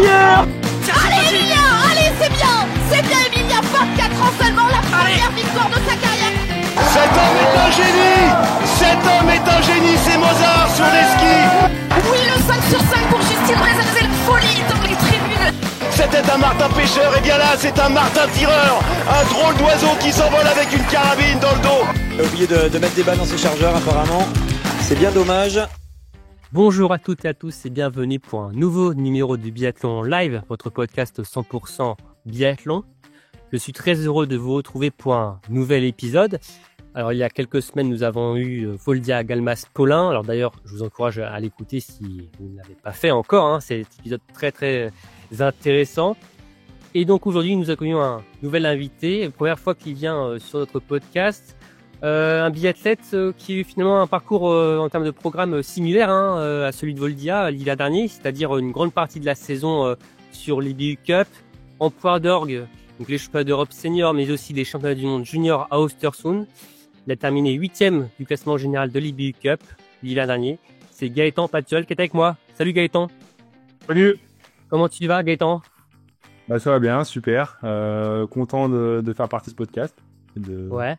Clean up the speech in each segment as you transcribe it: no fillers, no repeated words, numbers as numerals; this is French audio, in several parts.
derrière. Allez Emilia, allez c'est bien Emilia, 24 ans seulement, la première victoire de sa carrière. Cet homme est un génie. Cet homme est un génie, c'est Mozart sur les skis. Oui, le 5 sur 5 pour Justine Brezan, c'est la folie dans les tribunes. C'était un martin pêcheur, et bien là c'est un martin tireur. Un drôle d'oiseau qui s'envole avec une carabine dans le dos. Il a oublié de mettre des balles dans ses chargeurs apparemment. C'est bien dommage. Bonjour à toutes et à tous et bienvenue pour un nouveau numéro du Biathlon Live, votre podcast 100% biathlon. Je suis très heureux de vous retrouver pour un nouvel épisode. Alors il y a quelques semaines nous avons eu Voldia Galmas-Paulin. Alors d'ailleurs je vous encourage à l'écouter si vous ne l'avez pas fait encore. C'est un épisode très très intéressant. Et donc aujourd'hui nous accueillons un nouvel invité, première fois qu'il vient sur notre podcast. Un biathlète qui a eu finalement un parcours en termes de programme similaire à celui de Voldia l'hiver dernier, c'est-à-dire une grande partie de la saison sur l'IBU Cup, en poids d'orgue, donc les championnats d'Europe senior, mais aussi les championnats du monde junior à Östersund. Il a terminé 8e du classement général de l'IBU Cup l'hiver dernier. C'est Gaëtan Patuel qui est avec moi. Salut Gaëtan. Salut. Comment tu vas Gaëtan? Ça va bien, super. Content de faire partie de ce podcast. Ouais.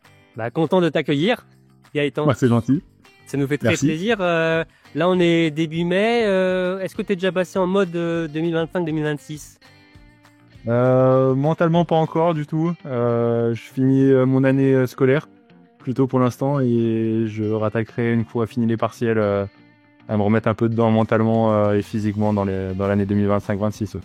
Content de t'accueillir, Gaëtan. C'est gentil. Ça nous fait très Merci. plaisir. Là, on est début mai. Est-ce que tu es déjà passé en mode 2025-2026 ? Mentalement, pas encore du tout. Je finis mon année scolaire, plutôt pour l'instant, et je rattaquerai une fois fini les partiels à me remettre un peu dedans mentalement et physiquement dans l'année 2025-26.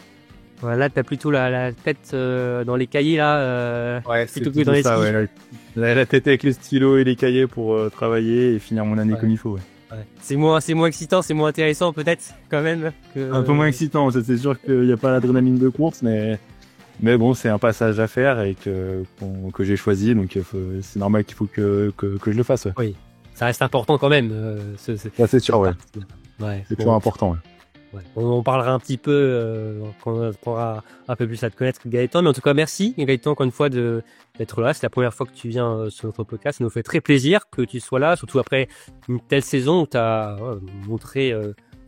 Voilà, t'as plutôt la tête dans les cahiers là. Ouais, plutôt que dans les skis. Ouais, la tête avec les stylos et les cahiers pour travailler et finir mon année comme il faut. Ouais. Ouais. C'est moins excitant, c'est moins intéressant peut-être quand même. Un peu moins excitant, c'est sûr qu'il n'y a pas l'adrénaline de course, mais bon, c'est un passage à faire et que j'ai choisi, donc c'est normal qu'il faut que je le fasse. Ouais. Oui, ça reste important quand même. Ça, c'est sûr, ouais. Ouais. C'est toujours important. Ouais. Ouais. On parlera un petit peu quand on apprendra un peu plus à te connaître Gaëtan, mais en tout cas merci Gaëtan encore une fois d'être là. C'est la première fois que tu viens sur notre podcast, ça nous fait très plaisir que tu sois là, surtout après une telle saison où tu as montré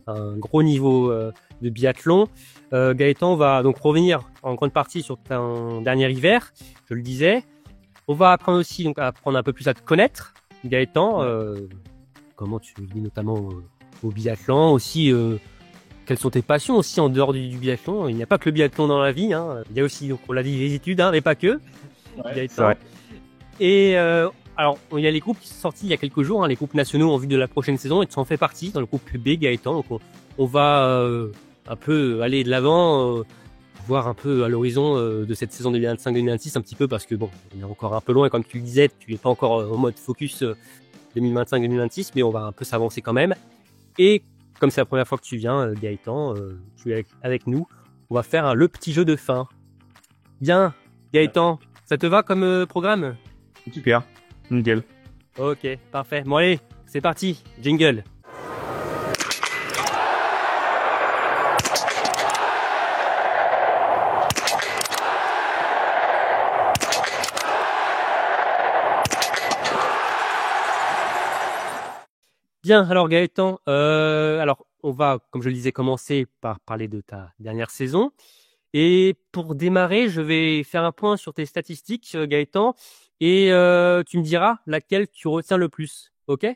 un gros niveau de biathlon. Gaëtan, on va donc revenir en grande partie sur ton dernier hiver, je le disais. On va apprendre aussi donc à apprendre un peu plus à te connaître Gaëtan, comment tu vis notamment au biathlon aussi. Quelles sont tes passions aussi en dehors du biathlon? Il n'y a pas que le biathlon dans la vie, Il y a aussi, donc on l'a dit, les études, mais pas que. Ouais, c'est vrai. Et alors, il y a les groupes qui sont sortis il y a quelques jours, les groupes nationaux en vue de la prochaine saison, et tu en fais partie dans le groupe B Gaëtan. Donc on va un peu aller de l'avant, voir un peu à l'horizon de cette saison 2025-2026 un petit peu, parce que bon, on est encore un peu loin, comme tu le disais, tu n'es pas encore en mode focus 2025-2026, mais on va un peu s'avancer quand même. Et comme c'est la première fois que tu viens, Gaëtan, tu es avec nous. On va faire le petit jeu de fin. Bien, Gaëtan, ça te va comme programme? Super, nickel. Ok, parfait. Bon allez, c'est parti, jingle. Bien, alors Gaëtan, alors on va, comme je le disais, commencer par parler de ta dernière saison. Et pour démarrer, je vais faire un point sur tes statistiques, Gaëtan, et tu me diras laquelle tu retiens le plus, ok?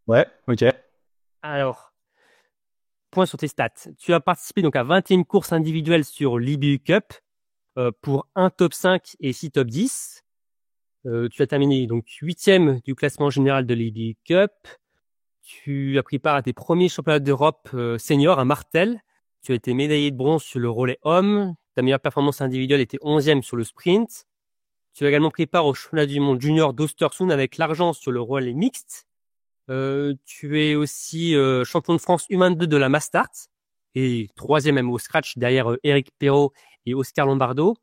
Ouais, ok. Alors, point sur tes stats. Tu as participé donc à 21 courses individuelles sur l'IBU Cup pour un top 5 et 6 top 10. Tu as terminé donc 8e du classement général de l'IBU Cup. Tu as pris part à tes premiers championnats d'Europe senior à Martel. Tu as été médaillé de bronze sur le relais homme. Ta meilleure performance individuelle était 11e sur le sprint. Tu as également pris part au championnat du monde junior d'Östersund avec l'argent sur le relais mixte. Tu es aussi champion de France U22 de la Mastart et 3e même au scratch derrière Eric Perrault et Oscar Lombardo.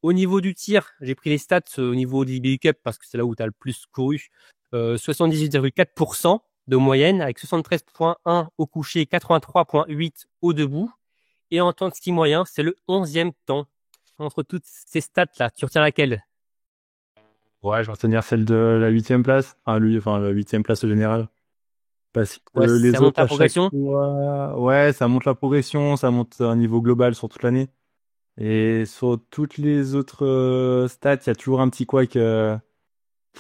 Au niveau du tir, j'ai pris les stats au niveau du IBU Cup parce que c'est là où tu as le plus couru. 78,4% de moyenne avec 73,1 au coucher, 83,8 au debout. Et en temps de ski moyen, c'est le 11e temps. Entre toutes ces stats-là, tu retiens laquelle? Ouais, je vais retenir celle de la 8e place. La 8e place au général. Parce que Ouais, les ça monte autres la à chaque progression. fois, ouais, ça monte la progression, ça monte un niveau global sur toute l'année. Et sur toutes les autres stats, il y a toujours un petit couac qu'il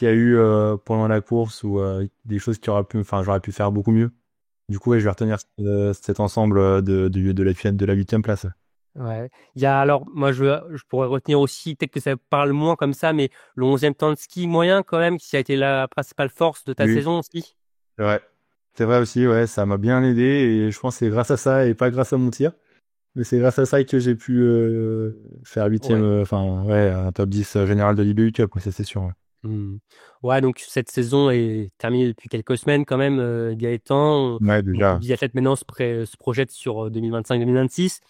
y a eu pendant la course ou des choses enfin, j'aurais pu faire beaucoup mieux. Du coup, ouais, je vais retenir cet ensemble de la huitième place. Ouais. Il y a alors, moi, je pourrais retenir aussi, peut-être que ça parle moins comme ça, mais le 11e temps de ski moyen, quand même, qui a été la principale force de ta Oui, saison aussi. c'est vrai. C'est vrai aussi, ouais, ça m'a bien aidé et je pense que c'est grâce à ça et pas grâce à mon tir. Mais c'est grâce à ça que j'ai pu faire huitième, Ouais. enfin, ouais, un top 10 général de l'IBU Cup, ouais, ça c'est sûr. Ouais, Hmm. Ouais, donc cette saison est terminée depuis quelques semaines quand même, Gaëtan. ouais Beaucoup déjà. de biathlètes maintenant se projettent sur 2025-2026.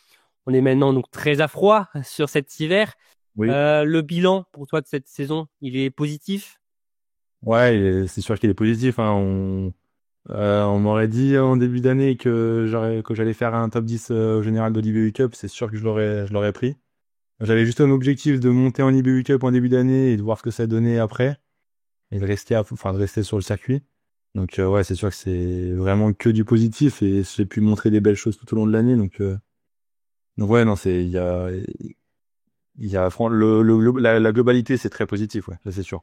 On est maintenant donc très à froid sur cet hiver. Oui. Le bilan pour toi de cette saison, il est positif? Ouais, et c'est sûr qu'il est positif. Hein. On m'aurait dit en début d'année que j'allais faire un top 10 au général de l'IBU Cup, c'est sûr que je l'aurais pris. J'avais juste un objectif de monter en IBU Cup en début d'année et de voir ce que ça donnait après et de rester sur le circuit. Donc ouais, c'est sûr que c'est vraiment que du positif et j'ai pu montrer des belles choses tout au long de l'année. Donc ouais, non, la globalité, c'est très positif, ouais, ça c'est sûr.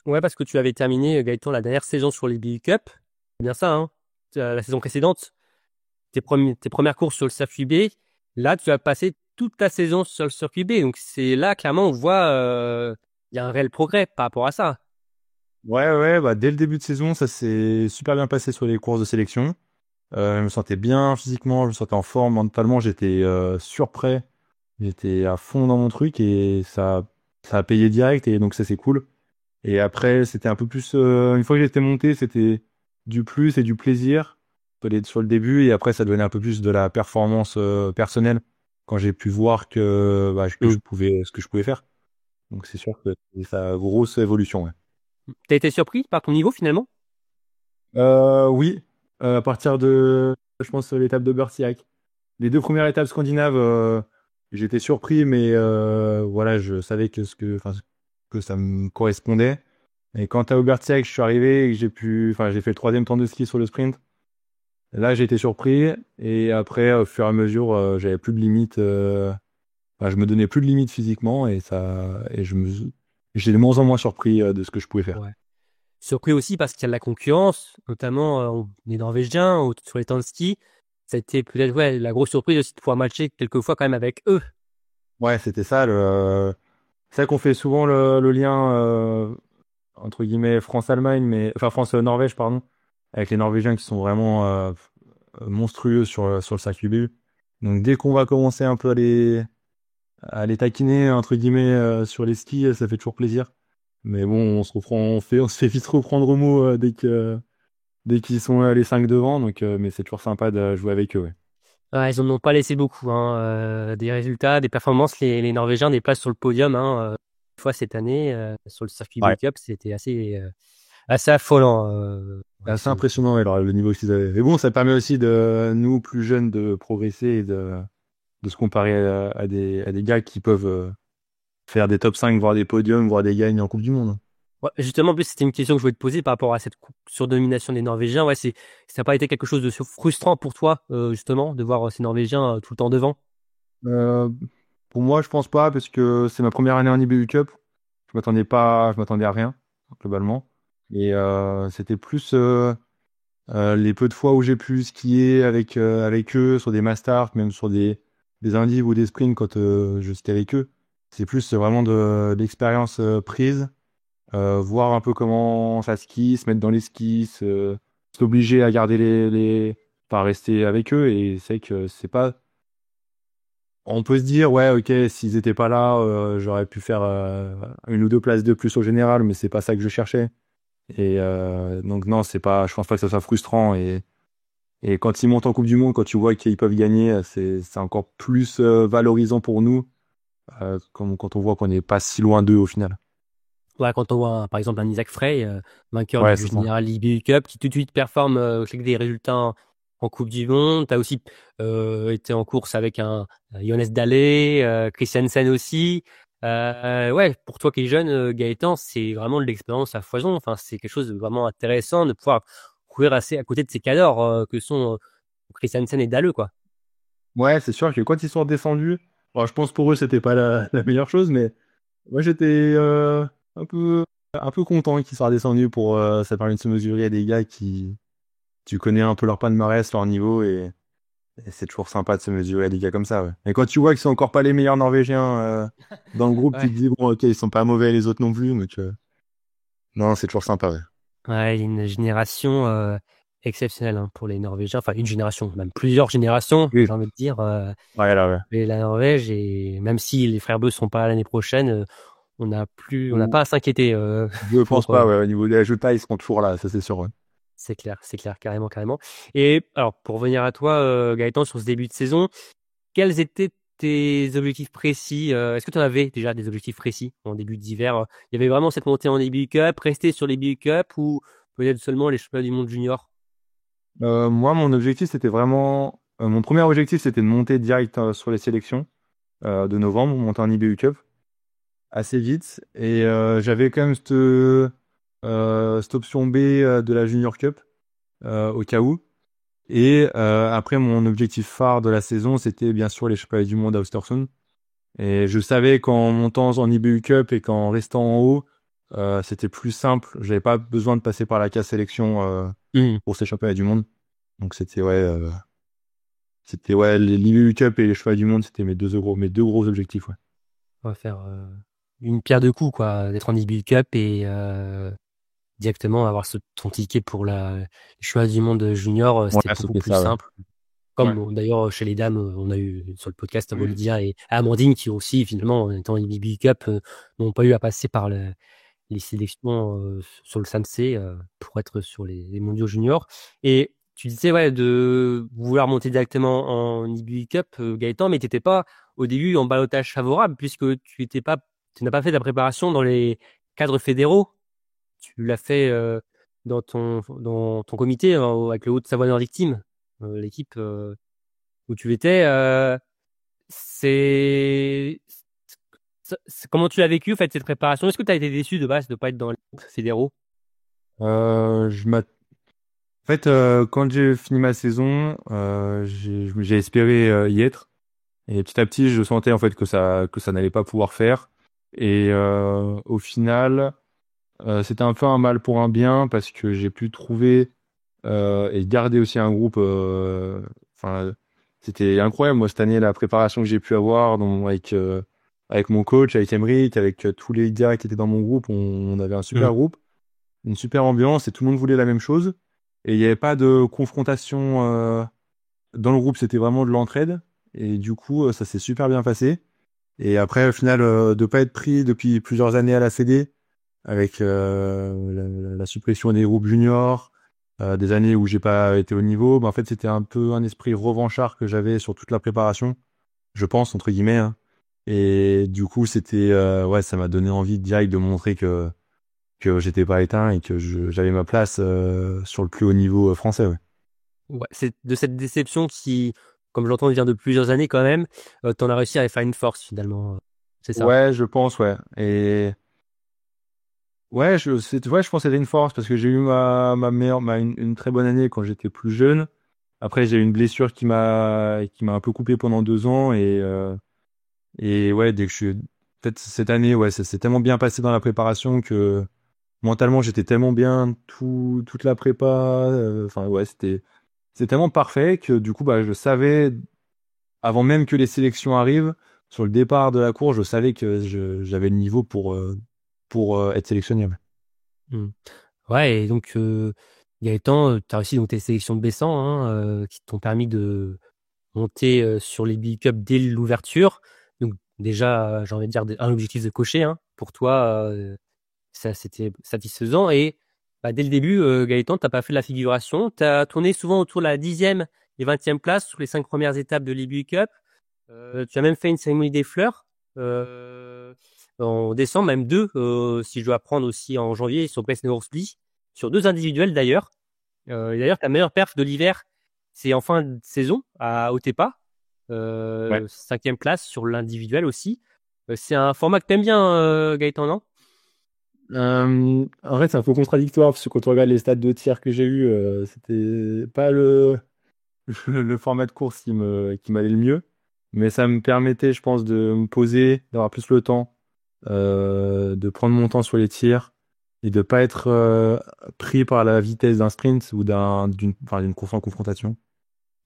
Ouais, parce que tu avais terminé, Gaëtan, la dernière saison sur les BU Cup. C'est bien ça, hein? La saison précédente, tes premières courses sur le circuit B. Là, tu as passé toute ta saison sur le circuit B. Donc, c'est là, clairement, on voit, il y a un réel progrès par rapport à ça. Ouais, bah dès le début de saison, ça s'est super bien passé sur les courses de sélection. Je me sentais bien physiquement, je me sentais en forme mentalement, j'étais surprêt, j'étais à fond dans mon truc et ça a payé direct et donc ça c'est cool. Et après, c'était un peu plus, une fois que j'étais monté, c'était du plus et du plaisir sur le début et après ça devenait un peu plus de la performance personnelle quand j'ai pu voir que Mm. je pouvais ce que je pouvais faire. Donc c'est sûr que c'est sa grosse évolution. Ouais. T'as été surpris par ton niveau finalement? Oui, à partir de, je pense, l'étape de Bertiac. Les deux premières étapes scandinaves, j'étais surpris, mais voilà, je savais que ça me correspondait. Et quand à Aubertiac, je suis arrivé et que j'ai fait le troisième temps de ski sur le sprint. Là, j'ai été surpris. Et après, au fur et à mesure, j'avais plus de limites. Je me donnais plus de limites physiquement j'étais de moins en moins surpris de ce que je pouvais faire. Ouais. Surpris aussi parce qu'il y a de la concurrence, notamment les Norvégiens sur les temps de ski. Ça a été peut-être ouais, la grosse surprise aussi de pouvoir matcher quelquefois quand même avec eux. Ouais, c'était ça. C'est ça qu'on fait souvent le lien entre guillemets France-Allemagne, enfin France-Norvège, pardon, avec les Norvégiens qui sont vraiment monstrueux sur le circuit BU. Donc dès qu'on va commencer un peu à les taquiner entre guillemets sur les skis, ça fait toujours plaisir. Mais bon, on se fait vite reprendre au mot dès qu'ils sont les 5 devant. Mais c'est toujours sympa de jouer avec eux. Ouais. Ouais, ils en ont pas laissé beaucoup, hein, des résultats, des performances. Les Norvégiens, des places sur le podium, hein, une fois cette année sur le circuit Ouais. B-Cup, c'était assez affolant. C'est Ouais, assez impressionnant ouais, alors, le niveau qu'ils avaient. Mais bon, ça permet aussi de nous plus jeunes de progresser et de se comparer à des gars qui peuvent faire des top 5, voire des podiums, voire des gagnes en Coupe du Monde. Ouais, justement, en plus, c'était une question que je voulais te poser par rapport à cette surdomination des Norvégiens. Ouais, ça n'a pas été quelque chose de frustrant pour toi, justement, de voir ces Norvégiens tout le temps devant. Euh, pour moi, je pense pas, parce que c'est ma première année en IBU Cup. Je m'attendais à rien, globalement. Et c'était plus les peu de fois où j'ai pu skier avec eux sur des masters, même sur des indives ou des sprints quand je skiais avec eux. C'est plus vraiment de l'expérience prise, voir un peu comment ça skie, se mettre dans les skis, s'obliger à garder enfin rester avec eux. Et c'est que c'est pas. On peut se dire, ouais, ok, s'ils étaient pas là, j'aurais pu faire une ou deux places de plus au général, mais c'est pas ça que je cherchais. Et donc non, c'est pas. Je pense pas que ça soit frustrant. Et quand ils montent en Coupe du Monde, quand tu vois qu'ils peuvent gagner, c'est encore plus valorisant pour nous, quand on voit qu'on n'est pas si loin d'eux au final. Ouais, quand on voit, par exemple, un Isaac Frey, vainqueur Ouais, du c'est ça. Général IBU Cup, qui tout de suite performe avec des résultats en Coupe du Monde. Tu as aussi été en course avec un Jonas Dalle, Christiansen aussi. Ouais, pour toi qui es jeune, Gaëtan, c'est vraiment de l'expérience à foison. Enfin, c'est quelque chose de vraiment intéressant de pouvoir courir assez à côté de ces cadors que sont Christiansen et Dalleux, quoi. Ouais, c'est sûr que quand ils sont redescendus, bon, je pense pour eux c'était pas la meilleure chose, mais moi j'étais un peu content qu'ils soient redescendus pour ça permet de se mesurer à des gars qui tu connais un peu leur palmarès, leur niveau et c'est toujours sympa de se mesurer à des gars comme ça. Ouais. Et quand tu vois qu'ils sont encore pas les meilleurs Norvégiens dans le groupe, tu Ouais. te dis bon ok ils sont pas mauvais les autres non plus, mais non c'est toujours sympa. Ouais. Ouais, il y a une génération exceptionnelle hein, pour les Norvégiens, enfin une génération, même plusieurs générations, Oui. j'ai envie de dire. Ouais là ouais. Et la Norvège, et même si les frères Beu sont pas là l'année prochaine, on n'a pas à s'inquiéter Je pense pour. pas ouais au niveau des résultats ils seront toujours là, ça c'est sûr. Ouais. C'est clair, carrément, carrément. Et alors, pour revenir à toi, Gaëtan, sur ce début de saison, quels étaient tes objectifs précis? Est-ce que tu en avais déjà des objectifs précis en début d'hiver? Il y avait vraiment cette montée en IBU Cup, rester sur les IBU Cup ou peut-être seulement les championnats du monde junior? Moi mon objectif c'était vraiment mon premier objectif c'était de monter direct sur les sélections de novembre, monter en IBU Cup assez vite et j'avais quand même cette option B de la Junior Cup au cas où. Et après, mon objectif phare de la saison, c'était bien sûr les championnats du monde à Östersund. Et je savais qu'en montant en IBU Cup et qu'en restant en haut, c'était plus simple. J'avais pas besoin de passer par la case sélection pour ces championnats du monde. Donc c'était ouais, l'IBU Cup et les championnats du monde, c'était mes deux gros objectifs. Ouais. On va faire une pierre deux coups, quoi, d'être en IBU Cup et directement avoir ton ticket pour les championnats du monde junior, Ouais, c'était beaucoup sauter plus ça, ouais. simple. Ouais. Comme d'ailleurs chez les dames, on a eu sur le podcast Bolivia et Amandine qui aussi finalement en étant IBB Cup n'ont pas eu à passer par les sélections sur le SAMC pour être sur les mondiaux juniors. Et tu disais ouais de vouloir monter directement en IBU Cup, Gaëtan, mais t'étais pas au début en ballottage favorable puisque tu n'as pas fait ta préparation dans les cadres fédéraux. Tu l'as fait dans ton comité avec le Haute-Savoie Nordic Team, l'équipe où tu étais. C'est comment tu l'as vécu en fait cette préparation? Est-ce que tu as été déçu de base de pas être dans les groupes fédéraux? Euh, je m'att- En fait, quand j'ai fini ma saison, j'ai espéré y être. Et petit à petit, je sentais en fait que ça n'allait pas pouvoir faire. Et au final, c'était un peu un mal pour un bien parce que j'ai pu trouver et garder aussi un groupe. Enfin, c'était incroyable. Moi, cette année, la préparation que j'ai pu avoir avec mon coach, avec Emeric, avec tous les gars qui étaient dans mon groupe, on avait un super groupe, une super ambiance et tout le monde voulait la même chose. Et il n'y avait pas de confrontation dans le groupe, c'était vraiment de l'entraide. Et du coup, ça s'est super bien passé. Et après, au final, de pas être pris depuis plusieurs années à la CD, avec la suppression des groupes juniors, des années où j'ai pas été au niveau, en fait, c'était un peu un esprit revanchard que j'avais sur toute la préparation, je pense, entre guillemets. Hein. Et du coup, ouais, ça m'a donné envie direct de montrer que j'étais pas éteint et que j'avais ma place sur le plus haut niveau français. Ouais. Ouais, c'est de cette déception qui, comme j'entends, vient de plusieurs années quand même. T'en as réussi à faire une force finalement. C'est ça. Ouais, je pense, ouais. Et ouais, ouais, je pense que c'était une force parce que j'ai eu une très bonne année quand j'étais plus jeune. Après, j'ai eu une blessure qui m'a un peu coupé pendant 2 ans et ouais, dès que peut-être cette année, ouais, ça s'est tellement bien passé dans la préparation que mentalement, j'étais tellement bien toute la prépa. Enfin, ouais, c'était tellement parfait que du coup, bah, je savais avant même que les sélections arrivent, sur le départ de la course, je savais que j'avais le niveau pour être sélectionné. Ouais. Hmm. Ouais, et donc Gaëtan, tu as réussi donc tes sélections de Bessan qui t'ont permis de monter sur les Big Cup dès l'ouverture. Donc déjà, j'ai envie de dire un objectif de cocher hein, pour toi. Ça, c'était satisfaisant. Et bah, dès le début, Gaëtan, t'as pas fait de la figuration. Tu as tourné souvent autour de la 10e et 20e place sur les 5 premières étapes de l'EBU Cup. Tu as même fait une cérémonie des fleurs en décembre, même deux, si je dois prendre aussi en janvier, sur Brest Horsley, sur deux individuels d'ailleurs. Et d'ailleurs, ta meilleure perf de l'hiver, c'est en fin de saison à Otepa. Ouais. 5e place sur l'individuel aussi. C'est un format que t'aimes bien, Gaëtan, non? En vrai, c'est un peu contradictoire parce que quand on regarde les stats de tir que j'ai eu, c'était pas le format de course qui m'allait le mieux. Mais ça me permettait, je pense, de me poser, d'avoir plus le temps, de prendre mon temps sur les tirs et de pas être pris par la vitesse d'un sprint ou d'une course en confrontation.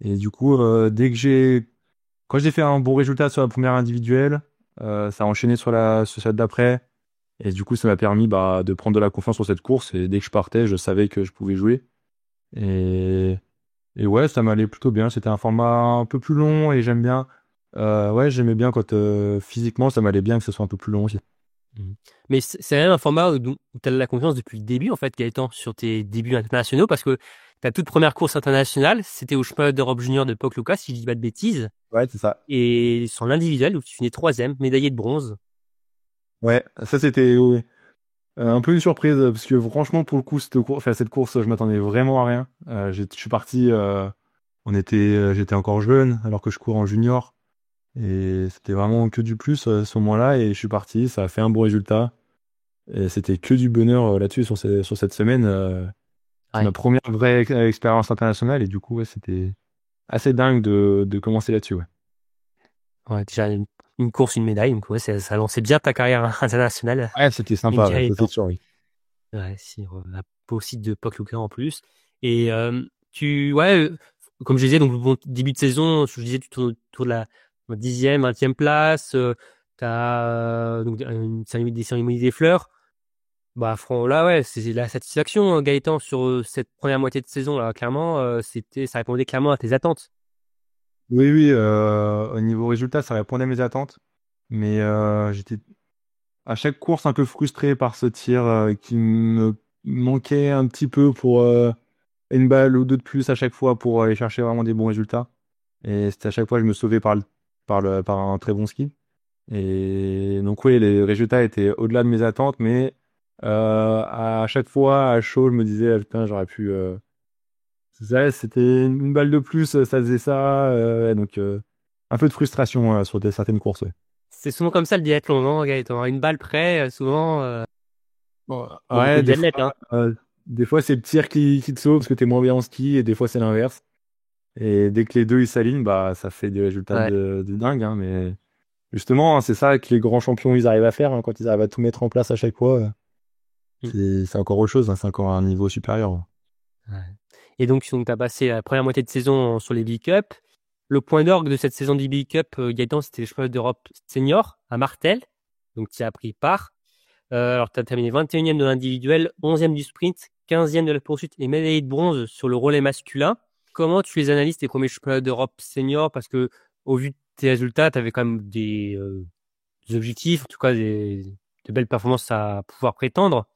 Et du coup, quand j'ai fait un bon résultat sur la première individuelle, ça a enchaîné sur celle d'après. Et du coup, ça m'a permis de prendre de la confiance sur cette course. Et dès que je partais, je savais que je pouvais jouer. Et, et ouais, ça m'allait plutôt bien. C'était un format un peu plus long et j'aime bien. Ouais, j'aimais bien quand physiquement, ça m'allait bien que ce soit un peu plus long aussi. Mhm. Mais c'est quand même un format où tu as la confiance depuis le début, en fait, Gaëtan, sur tes débuts internationaux, parce que ta toute première course internationale, c'était au championnat d'Europe junior de Poc Lucas, si je dis pas de bêtises, Ouais, c'est ça. et sur l'individuel, où tu finis troisième, médaillé de bronze. Ouais, ça c'était ouais, un peu une surprise parce que franchement, pour le coup, cette course, je m'attendais vraiment à rien. Je suis parti, j'étais encore jeune alors que je cours en junior. Et c'était vraiment que du plus à ce moment-là. Et je suis parti, ça a fait un bon résultat. Et c'était que du bonheur là-dessus sur cette semaine. C'est Ouais. ma première vraie expérience internationale. Et du coup, ouais, c'était assez dingue de commencer là-dessus. Ouais, Ouais, déjà, une course, une médaille, donc ouais, ça lançait bien ta carrière internationale, ouais, c'était sympa, ouais, ça c'est Gaëtan. sûr, oui. Ouais, si, la peau aussi de Poc Lucas en plus. Et ouais, comme je disais, donc bon, début de saison, je disais, tu tournes autour de la 10e, 20e place. T'as donc des cérémonies des fleurs. Bah, là, ouais, c'est la satisfaction, Gaëtan, sur cette première moitié de saison. Là, clairement, ça répondait clairement à tes attentes. Oui, oui, au niveau résultat, ça répondait à mes attentes. Mais j'étais à chaque course un peu frustré par ce tir qui me manquait un petit peu pour une balle ou deux de plus à chaque fois pour aller chercher vraiment des bons résultats. Et c'était à chaque fois je me sauvais par un très bon ski. Et donc oui, les résultats étaient au-delà de mes attentes, mais à chaque fois à chaud, je me disais ah, putain j'aurais pu. C'était une balle de plus, ça faisait ça. Donc un peu de frustration sur certaines courses. Ouais. C'est souvent comme ça le biathlon, non, Gaëtan? À une balle près, souvent, Bon, pour beaucoup ouais, de athlètes, hein. des fois c'est le tir qui te sauve parce que t'es moins bien en ski, et des fois c'est l'inverse. Et dès que les deux ils s'alignent, bah ça fait des résultats Ouais. de dingue. Hein, mais justement, hein, c'est ça que les grands champions ils arrivent à faire quand ils arrivent à tout mettre en place à chaque fois. Mm. C'est encore autre chose, hein, c'est encore un niveau supérieur. Ouais. Ouais. Et donc, tu as passé la première moitié de saison sur les Big Cup. Le point d'orgue de cette saison du Big Cup, Gaëtan, c'était le championnat d'Europe senior à Martel. Donc, tu as pris part. Alors, tu as terminé 21e de l'individuel, 11e du sprint, 15e de la poursuite et médaillé de bronze sur le relais masculin. Comment tu les analyses, tes premiers championnats d'Europe senior? Parce que, au vu de tes résultats, tu avais quand même des objectifs, en tout cas de belles performances à pouvoir prétendre.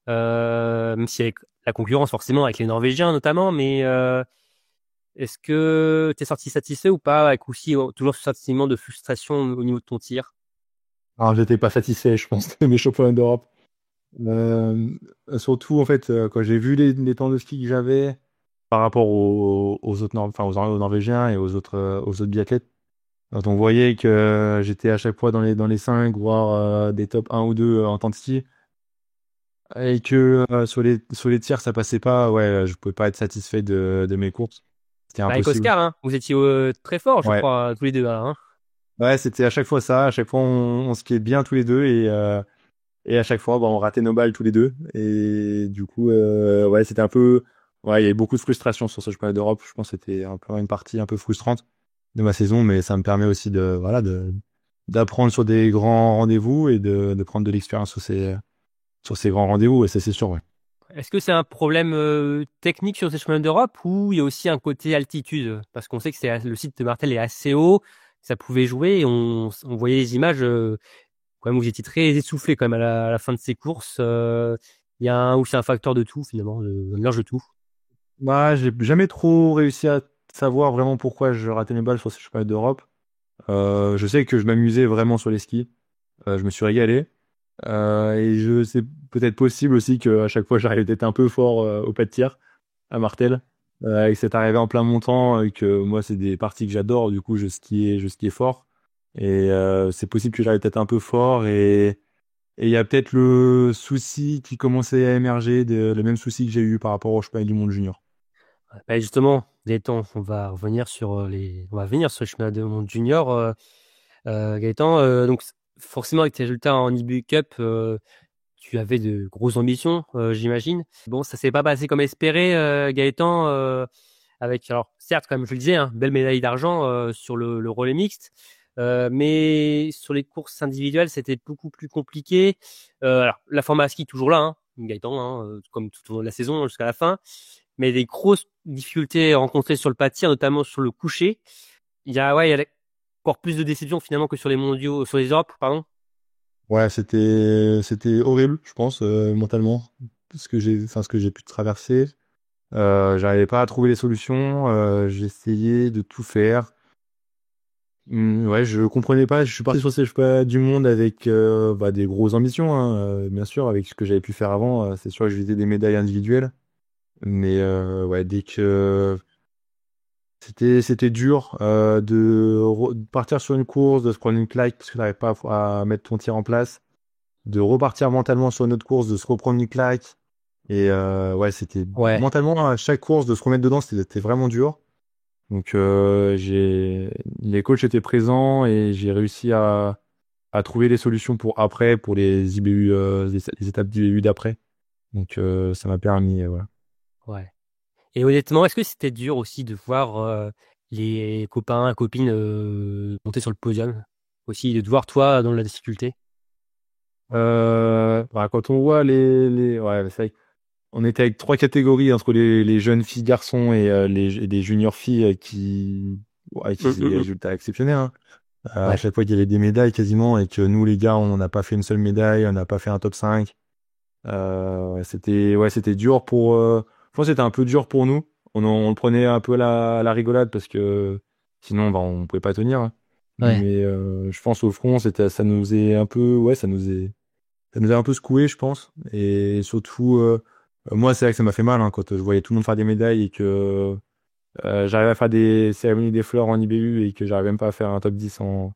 Même si avec la concurrence, forcément, avec les Norvégiens notamment, mais est-ce que tu es sorti satisfait ou pas, avec aussi toujours ce sentiment de frustration au niveau de ton tir? Alors j'étais pas satisfait, je pense, de mes championnats d'Europe. Euh, Surtout en fait quand j'ai vu les temps de ski que j'avais par rapport aux autres aux Norvégiens et aux autres biathlètes. Quand on voyait que j'étais à chaque fois dans les 5, voire des top un ou 2 en temps de ski, et que sur les tirs ça passait pas, ouais, je pouvais pas être satisfait de mes courses. C'était Bah, avec impossible. Oscar, hein, vous étiez très forts, je Ouais, crois, tous les deux là, hein. ouais, c'était à chaque fois ça. À chaque fois on skiait bien tous les deux et à chaque fois on ratait nos balles tous les deux. Et du coup, ouais, c'était un peu, ouais, il y avait beaucoup de frustration sur ce championnat d'Europe. Je pense que c'était un peu une partie un peu frustrante de ma saison, mais ça me permet aussi d'apprendre sur des grands rendez-vous et de prendre de l'expérience sur ces grands rendez-vous, et ça, c'est sûr, ouais. Est-ce que c'est un problème technique sur ces chemins d'Europe ou il y a aussi un côté altitude? Parce qu'on sait que le site de Martel est assez haut, ça pouvait jouer et on voyait les images, quand même vous étiez très essoufflé quand même à la fin de ces courses. Il y a ou c'est un facteur de tout finalement, un mélange de tout. Moi, j'ai jamais trop réussi à savoir vraiment pourquoi je ratais mes balles sur ces championnats d'Europe. Je sais que je m'amusais vraiment sur les skis. Je me suis régalé. C'est peut-être possible aussi qu'à chaque fois j'arrivais peut-être un peu fort au pas de tir à Martel. Et que c'est arrivé en plein montant et que moi c'est des parties que j'adore, du coup je skiais fort. Et c'est possible que j'arrive peut-être un peu fort Et il y a peut-être le souci qui commençait à émerger, le même souci que j'ai eu par rapport au championnat du monde junior. Bah, justement, Gaëtan, on va venir sur le chemin de monde junior. Gaëtan, donc forcément avec tes résultats en IBU Cup, tu avais de grosses ambitions, j'imagine. Bon, ça s'est pas passé comme espéré, Gaëtan, avec, alors certes, comme je le disais, hein, belle médaille d'argent sur le relais mixte, mais sur les courses individuelles, c'était beaucoup plus compliqué. Alors la forme à ski toujours là, hein, Gaëtan, hein, comme tout au long de la saison jusqu'à la fin, mais des grosses difficultés rencontrées sur le pas de tir, notamment sur le coucher. Il y a encore plus de déception finalement que sur les mondiaux, sur les Europes, pardon. Ouais, c'était horrible, je pense, mentalement, ce que j'ai pu traverser. J'arrivais pas à trouver les solutions. J'essayais de tout faire. Ouais, je comprenais pas. Je suis parti sur ces championnats du monde avec des grosses ambitions, hein, bien sûr, avec ce que j'avais pu faire avant. C'est sûr que je visais des médailles individuelles, mais ouais, dès que c'était dur de partir sur une course, de se prendre une claque parce que t'arrives pas à mettre ton tir en place, de repartir mentalement sur une autre course, de se reprendre une claque. Et ouais, c'était Ouais. mentalement à chaque course de se remettre dedans, c'était vraiment dur. Donc les coachs étaient présents et j'ai réussi à trouver les solutions pour les IBU, les étapes d'IBU d'après. Donc ça m'a permis, voilà. Ouais. Et honnêtement, est-ce que c'était dur aussi de voir les copains, copines monter sur le podium aussi, de te voir toi dans la difficulté? Quand on voit ouais, c'est vrai qu'on était avec 3 catégories entre les jeunes filles garçons et les juniors filles qui faisaient des résultats exceptionnels, hein. À Ouais. chaque fois qu'il y avait des médailles quasiment et que nous les gars on n'a pas fait une seule médaille, on n'a pas fait un top 5. C'était dur je pense que c'était un peu dur pour nous. On le prenait un peu à la rigolade parce que sinon on pouvait pas tenir, hein. Ouais. Mais je pense au front ça nous est un peu ça nous a un peu secoué, je pense. Et surtout moi c'est vrai que ça m'a fait mal, hein, quand je voyais tout le monde faire des médailles et que j'arrivais à faire des cérémonies des fleurs en IBU et que j'arrivais même pas à faire un top 10 en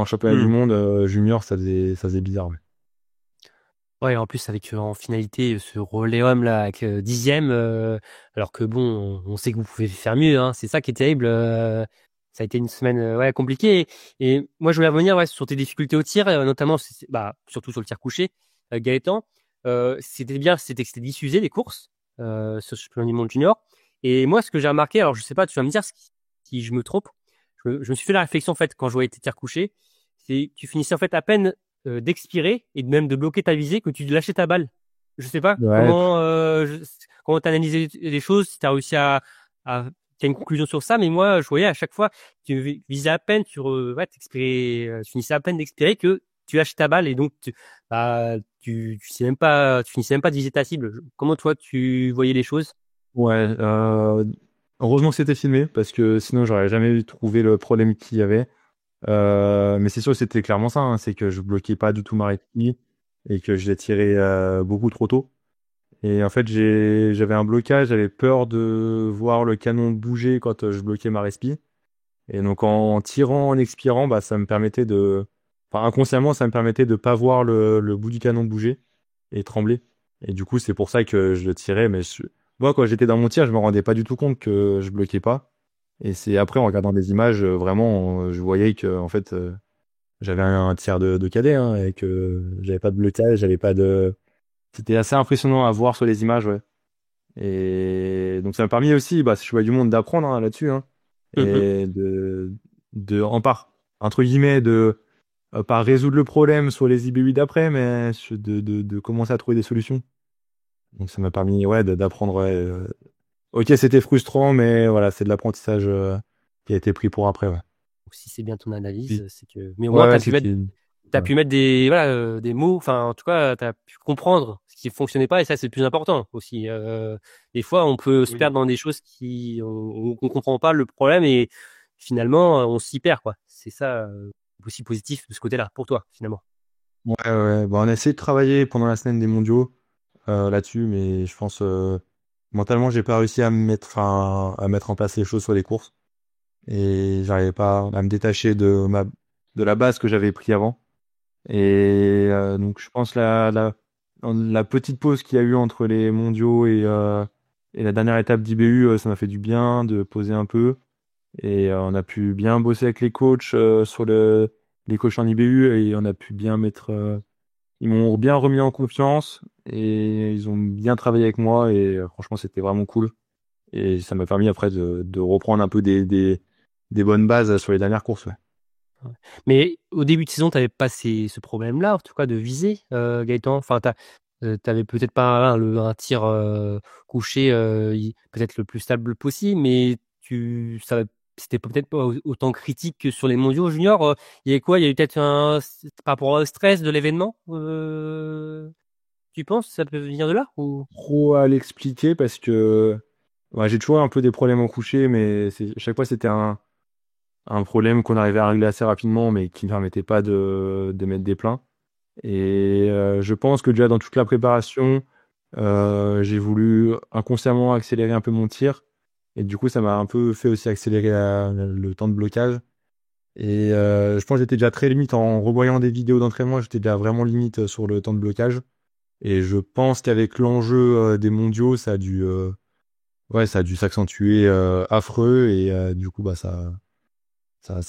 championnat du monde junior, ça faisait bizarre, ouais. Ouais, en plus avec en finalité ce relais homme là avec 10e, alors que bon, on sait que vous pouvez faire mieux, hein. C'est ça qui est terrible. Ça a été une semaine compliquée. Et moi, je voulais revenir sur tes difficultés au tir, notamment surtout sur le tir couché, Gaëtan. C'était bien, c'était que c'était diffusé les courses sur le championnat du monde junior. Et moi, ce que j'ai remarqué, alors je sais pas, tu vas me dire si je me trompe. Je me suis fait la réflexion en fait quand je voyais tes tirs couchés, c'est que tu finissais en fait à peine d'expirer et même de bloquer ta visée que tu lâchais ta balle. Je sais pas Ouais, comment t'as analysé les choses, si t'as réussi à t'as une conclusion sur ça, mais moi je voyais à chaque fois tu visais à peine t'expirais, tu finissais à peine d'expirer que tu lâches ta balle et donc tu sais même pas, tu finissais même pas de viser ta cible. Comment toi tu voyais les choses? ouais. Heureusement que c'était filmé parce que sinon j'aurais jamais trouvé le problème qu'il y avait. Mais c'est sûr que c'était clairement ça, hein, c'est que je bloquais pas du tout ma rétine et que je l'ai tiré beaucoup trop tôt. Et en fait, j'avais un blocage, j'avais peur de voir le canon bouger quand je bloquais ma respi. Et donc en tirant, en expirant, bah ça me permettait enfin inconsciemment, ça me permettait de pas voir le bout du canon bouger et trembler. Et du coup, c'est pour ça que je le tirais. Mais moi, quand j'étais dans mon tir, je me rendais pas du tout compte que je bloquais pas. Et c'est après, en regardant des images, vraiment, je voyais que en fait, j'avais un tir de cadet, hein, et que j'avais pas de blocage, j'avais pas de. C'était assez impressionnant à voir sur les images, ouais. Et donc ça m'a permis aussi, ce choix du monde d'apprendre, hein, là-dessus, hein, Mhm. et entre guillemets, de pas résoudre le problème sur les IB8 d'après, mais de commencer à trouver des solutions. Donc ça m'a permis, ouais, d'apprendre, ouais. Ok, c'était frustrant, mais voilà, c'est de l'apprentissage qui a été pris pour après, ouais. Donc, si c'est bien ton analyse, Puis- c'est que mais au moins Ouais, ouais, t'as ouais. pu mettre des mots, enfin en tout cas t'as pu comprendre ce qui fonctionnait pas et ça c'est le plus important aussi. Des fois on peut se perdre dans des choses on comprend pas le problème et finalement on s'y perd quoi. C'est ça aussi positif de ce côté-là pour toi finalement. Ouais, ouais. On a essayé de travailler pendant la semaine des mondiaux là-dessus, mais je pense mentalement, j'ai pas réussi à mettre en place les choses sur les courses et j'arrivais pas à me détacher de la base que j'avais pris avant. Donc je pense la petite pause qu'il y a eu entre les mondiaux et la dernière étape d'IBU, ça m'a fait du bien de poser un peu. On a pu bien bosser avec les coachs sur les coachs en IBU et on a pu bien ils m'ont bien remis en confiance et ils ont bien travaillé avec moi et franchement c'était vraiment cool. Et ça m'a permis après de reprendre un peu des bonnes bases sur les dernières courses. Ouais. Ouais. Mais au début de saison, tu n'avais pas ce problème-là, en tout cas de viser, Gaëtan. Enfin, tu n'avais peut-être pas un tir couché peut-être le plus stable possible, mais c'était peut-être pas autant critique que sur les mondiaux juniors. Il y a quoi? Il y a eu peut-être par rapport au stress de l'événement. Tu penses que ça peut venir de là ou? Trop à l'expliquer parce que ouais, j'ai toujours un peu des problèmes au coucher, mais chaque fois c'était un problème qu'on arrivait à régler assez rapidement, mais qui ne permettait pas de mettre des pleins. Je pense que déjà dans toute la préparation, j'ai voulu inconsciemment accélérer un peu mon tir. Et du coup, ça m'a un peu fait aussi accélérer le temps de blocage. Je pense que j'étais déjà très limite en revoyant des vidéos d'entraînement, j'étais déjà vraiment limite sur le temps de blocage. Et je pense qu'avec l'enjeu des mondiaux, ça a dû s'accentuer affreux. Du coup, bah, ça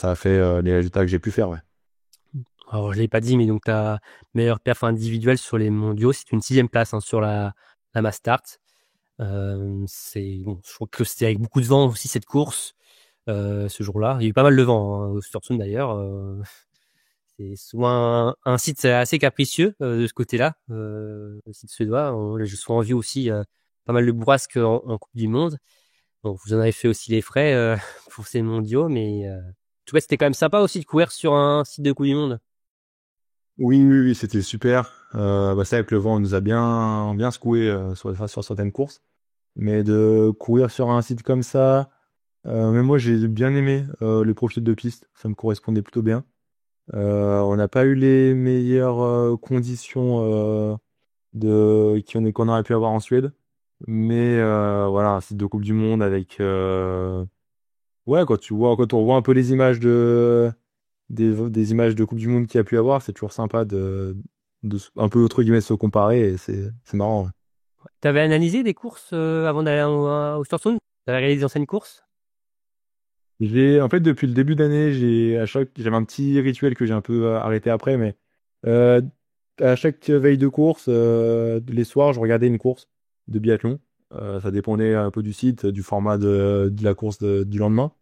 a fait les résultats que j'ai pu faire, ouais. Alors, je l'ai pas dit, mais donc ta meilleure perf individuelle sur les mondiaux, c'est une 6e place sur la Mass Start. Je crois que c'était avec beaucoup de vent aussi cette course ce jour-là. Il y a eu pas mal de vent au Storsund d'ailleurs. C'est souvent un site assez capricieux de ce côté-là, le site suédois. J'ai souvent vu aussi pas mal de bourrasques en Coupe du Monde. Donc vous en avez fait aussi les frais pour ces mondiaux, mais en tout cas c'était quand même sympa aussi de courir sur un site de Coupe du Monde. Oui, oui, oui, c'était super. Ça, avec le vent, on nous a bien secoué sur certaines courses. Mais de courir sur un site comme ça, même moi, j'ai bien aimé les profils de piste. Ça me correspondait plutôt bien. On n'a pas eu les meilleures conditions qu'on aurait pu avoir en Suède. Mais voilà, un site de Coupe du Monde avec... ouais, quand on voit un peu les images des images de Coupe du Monde qu'il y a pu avoir, c'est toujours sympa un peu entre guillemets se comparer et c'est marrant. Ouais. Tu avais analysé des courses avant d'aller au Storsund? Tu avais réalisé des anciennes courses? En fait, depuis le début d'année, j'avais un petit rituel que j'ai un peu arrêté après, mais euh, à chaque veille de course, les soirs, je regardais une course de biathlon. Ça dépendait un peu du site, du format de la course du lendemain.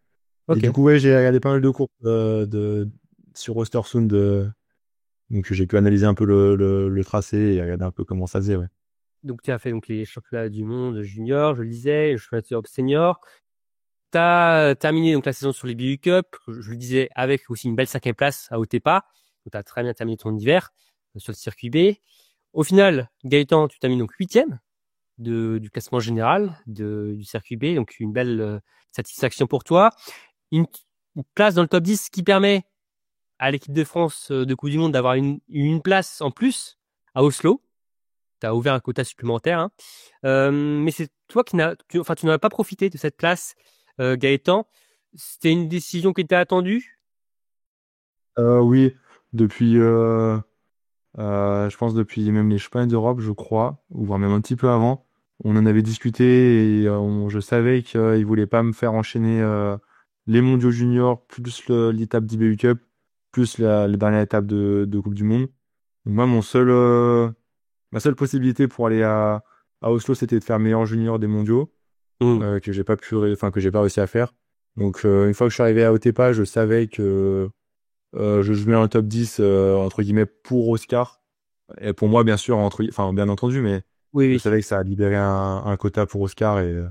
Et du Ok. coup, ouais, j'ai regardé pas mal de courses sur Östersund, donc j'ai pu analyser un peu le tracé et regarder un peu comment ça faisait, ouais. Donc tu as fait donc les championnats du monde junior, je le disais, le championnat d'Europe senior. Tu as terminé donc la saison sur les BU Cup, je le disais, avec aussi une belle 5e place à Otepa. Donc tu as très bien terminé ton hiver sur le circuit B. Au final, Gaëtan, tu termines donc 8e du classement général du circuit B, donc une belle satisfaction pour toi. Une place dans le top 10 qui permet à l'équipe de France de Coupe du Monde d'avoir une place en plus à Oslo. Tu as ouvert un quota supplémentaire. Hein. Mais c'est toi tu n'en as pas profité de cette place, Gaëtan. C'était une décision qui était attendue. Oui, depuis, je pense depuis même les championnats d'Europe, je crois, ou voire même un petit peu avant, on en avait discuté et je savais qu'ils voulaient pas me faire enchaîner les mondiaux juniors, plus l'étape d'IBU Cup, plus la dernière étape de Coupe du Monde. Donc moi, ma seule possibilité pour aller à Oslo, c'était de faire meilleur junior des mondiaux, Mm. que j'ai pas réussi à faire. Donc une fois que je suis arrivé à Otepa, je savais que je jouais un top 10 entre guillemets pour Oscar. Et pour moi, bien sûr, bien entendu, mais Oui, je oui. savais que ça a libéré un quota pour Oscar et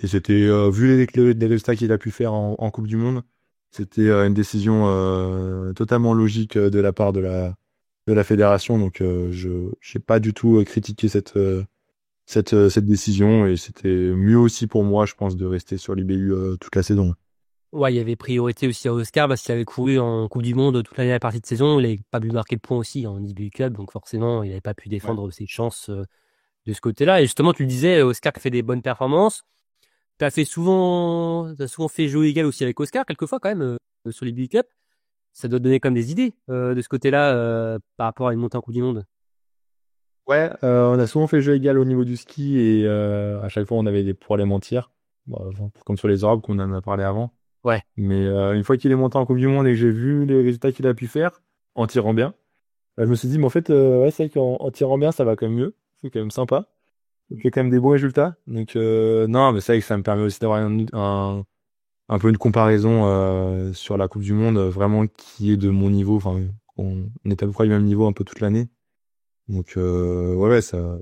c'était vu les résultats qu'il a pu faire en Coupe du Monde, c'était une décision totalement logique de la part de la fédération. Donc je n'ai pas du tout critiqué cette décision et c'était mieux aussi pour moi, je pense, de rester sur l'IBU toute la saison. Ouais, il y avait priorité aussi à Oscar parce qu'il avait couru en Coupe du Monde toute l'année à la partie de saison. Il n'avait pas pu marquer de points aussi en IBU Cup, donc forcément, il n'avait pas pu Ouais. défendre ses chances de ce côté-là. Et justement, tu le disais, Oscar fait des bonnes performances. T'as souvent fait jeu égal aussi avec Oscar, quelquefois quand même, sur les Big Cup. ça doit donner comme des idées de ce côté-là par rapport à une montée en Coupe du Monde. Ouais, on a souvent fait jeu égal au niveau du ski et à chaque fois on avait des problèmes en tir, comme sur les Europes qu'on en a parlé avant. Ouais. Mais une fois qu'il est monté en Coupe du Monde et que j'ai vu les résultats qu'il a pu faire en tirant bien, je me suis dit, mais en fait, ouais, c'est vrai qu'en tirant bien, ça va quand même mieux. C'est quand même sympa. Il fait quand même des bons résultats. Donc, non, mais c'est vrai que ça me permet aussi d'avoir un peu une comparaison sur la Coupe du Monde, vraiment qui est de mon niveau. Enfin, on est à peu près du même niveau un peu toute l'année. Donc, ouais, ça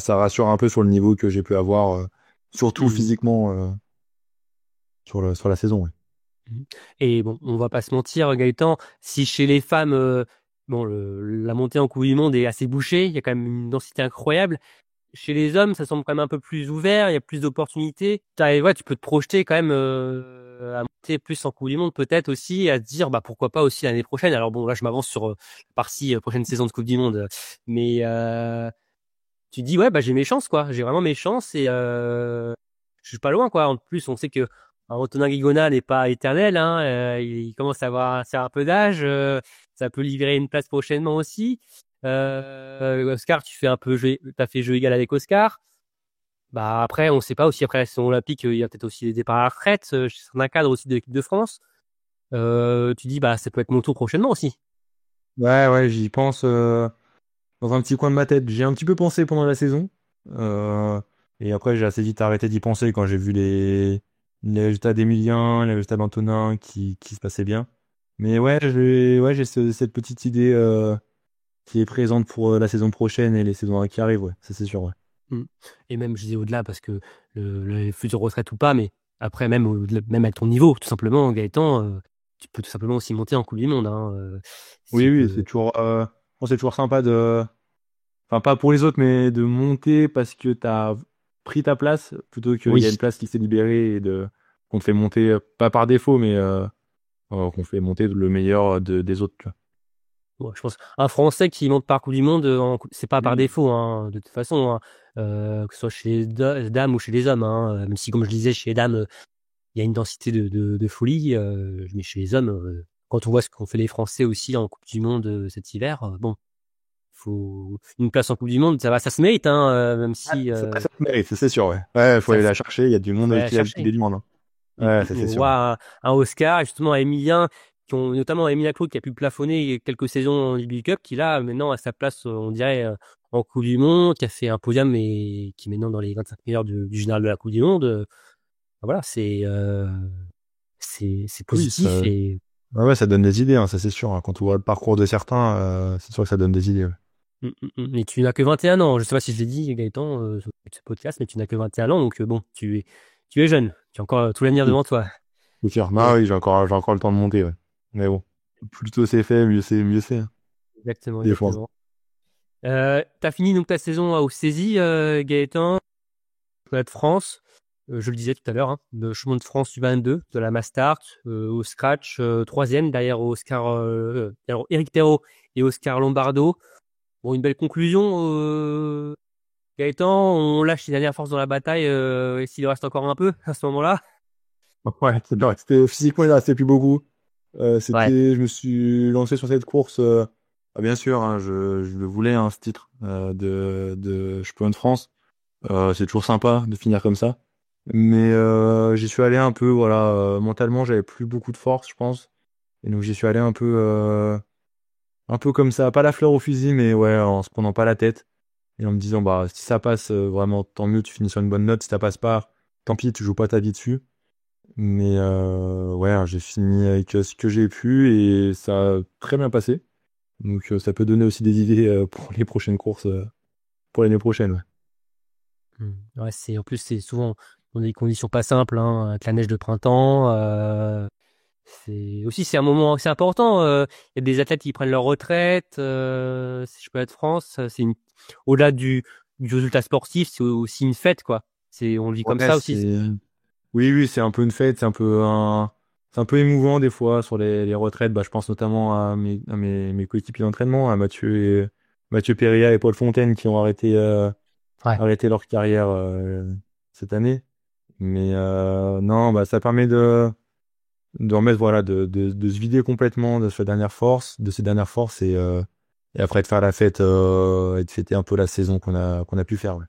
rassure un peu sur le niveau que j'ai pu avoir, surtout physiquement sur la saison. Ouais. Et bon, on va pas se mentir, Gaëtan, si chez les femmes, la montée en Coupe du Monde est assez bouchée, il y a quand même une densité incroyable. Chez les hommes, ça semble quand même un peu plus ouvert, il y a plus d'opportunités. Ouais, tu peux te projeter quand même à monter plus en Coupe du Monde peut-être aussi, et à te dire pourquoi pas aussi l'année prochaine. Alors bon, là je m'avance sur la partie prochaine saison de Coupe du Monde, mais tu te dis ouais, j'ai mes chances quoi, j'ai vraiment mes chances et je suis pas loin quoi. En plus, on sait que Antonin Guigona n'est pas éternel, hein, il commence à avoir un peu d'âge, ça peut libérer une place prochainement aussi. Oscar, t'as fait jeu égal avec Oscar. Après, on sait pas aussi après la saison olympique, il y a peut-être aussi des départs à la retraite chez certains cadres aussi de l'équipe de France. Tu dis ça peut être mon tour prochainement aussi. Ouais, j'y pense dans un petit coin de ma tête. J'ai un petit peu pensé pendant la saison. Et après, j'ai assez vite arrêté d'y penser quand j'ai vu les résultats d'Emilien, les résultats d'Antonin qui se passaient bien. Mais ouais, j'ai cette petite idée qui est présente pour la saison prochaine et les saisons qui arrivent, ouais, ça c'est sûr, ouais. Et même, je disais au-delà, parce que le futur retraite ou pas, mais après, même à ton niveau, tout simplement, Gaëtan, tu peux tout simplement aussi monter en Coupe du Monde. Hein, Oui, c'est toujours, je pense que c'est toujours sympa enfin pas pour les autres, mais de monter parce que t'as pris ta place plutôt qu'il y a une place qui s'est libérée et qu'on te fait monter, pas par défaut, mais qu'on fait monter le meilleur des autres, tu vois. Ouais, je pense un Français qui monte par Coupe du Monde, c'est pas par défaut, hein, de toute façon, hein, que ce soit chez les dames ou chez les hommes. Hein, même si, comme je disais, chez les dames, il y a une densité de folie, mais chez les hommes, quand on voit ce qu'ont fait les Français aussi en Coupe du Monde cet hiver, faut une place en Coupe du Monde, ça se mérite, hein, même si Ça se mérite, c'est sûr, ouais. Ouais, faut aller la chercher, il y a du monde qui a du monde. Hein. Ouais, c'est on sûr. voit un Oscar, et justement à Emilien, notamment Emilia Claude qui a pu plafonner quelques saisons en Libby Cup, qui là maintenant à sa place, on dirait, en Coupe du Monde, qui a fait un podium et qui est maintenant dans les 25 meilleurs du général de la Coupe du Monde. Voilà, c'est positif. Oui, ouais, ça donne des idées, hein, ça c'est sûr. Hein. Quand on voit le parcours de certains, c'est sûr que ça donne des idées. Ouais. Mais tu n'as que 21 ans. Je sais pas si je l'ai dit, Gaëtan, sur ce podcast, mais tu n'as que 21 ans, donc bon, tu es jeune. Tu as encore tout l'avenir devant toi. C'est sûr. Oui, j'ai encore le temps de monter, ouais. Mais bon, plus tôt c'est fait, mieux c'est. Hein. Exactement. Des fois. T'as fini donc ta saison au CESI, Gaëtan, championnat de France. Je le disais tout à l'heure, hein, le chemin de France du 22, de la Mastart, au scratch, troisième derrière Eric Perrault et Oscar Lombardo. Bon, une belle conclusion. Gaëtan, on lâche les dernières forces dans la bataille, et s'il reste encore un peu à ce moment-là. Ouais, c'était physiquement, il ne restait plus beaucoup. Je me suis lancé sur cette course. Bien sûr, hein, je le voulais, hein, ce titre de champion de France. C'est toujours sympa de finir comme ça. Mais j'y suis allé un peu, voilà, mentalement, j'avais plus beaucoup de force, je pense. Et donc j'y suis allé un peu comme ça, pas la fleur au fusil, mais ouais, en se prenant pas la tête. Et en me disant, si ça passe, vraiment, tant mieux, tu finis sur une bonne note. Si ça passe pas, tant pis, tu joues pas ta vie dessus. Mais ouais, j'ai fini avec ce que j'ai pu et ça a très bien passé. Donc ça peut donner aussi des idées pour les prochaines courses, pour l'année prochaine. Ouais. Ouais, en plus, c'est souvent dans des conditions pas simples, hein, avec la neige de printemps. C'est un moment assez important. Il y a des athlètes qui prennent leur retraite. Si je peux être France, au-delà du résultat sportif, c'est aussi une fête, quoi. On le vit comme ça aussi. Oui, c'est un peu une fête, c'est un peu émouvant des fois sur les retraites. Je pense notamment à mes coéquipiers d'entraînement, à Mathieu Péria et Paul Fontaine qui ont arrêté leur carrière cette année. Mais non, ça permet de remettre, voilà, de se vider complètement de ses dernières forces, et après de faire la fête, et de fêter un peu la saison qu'on a pu faire, ouais.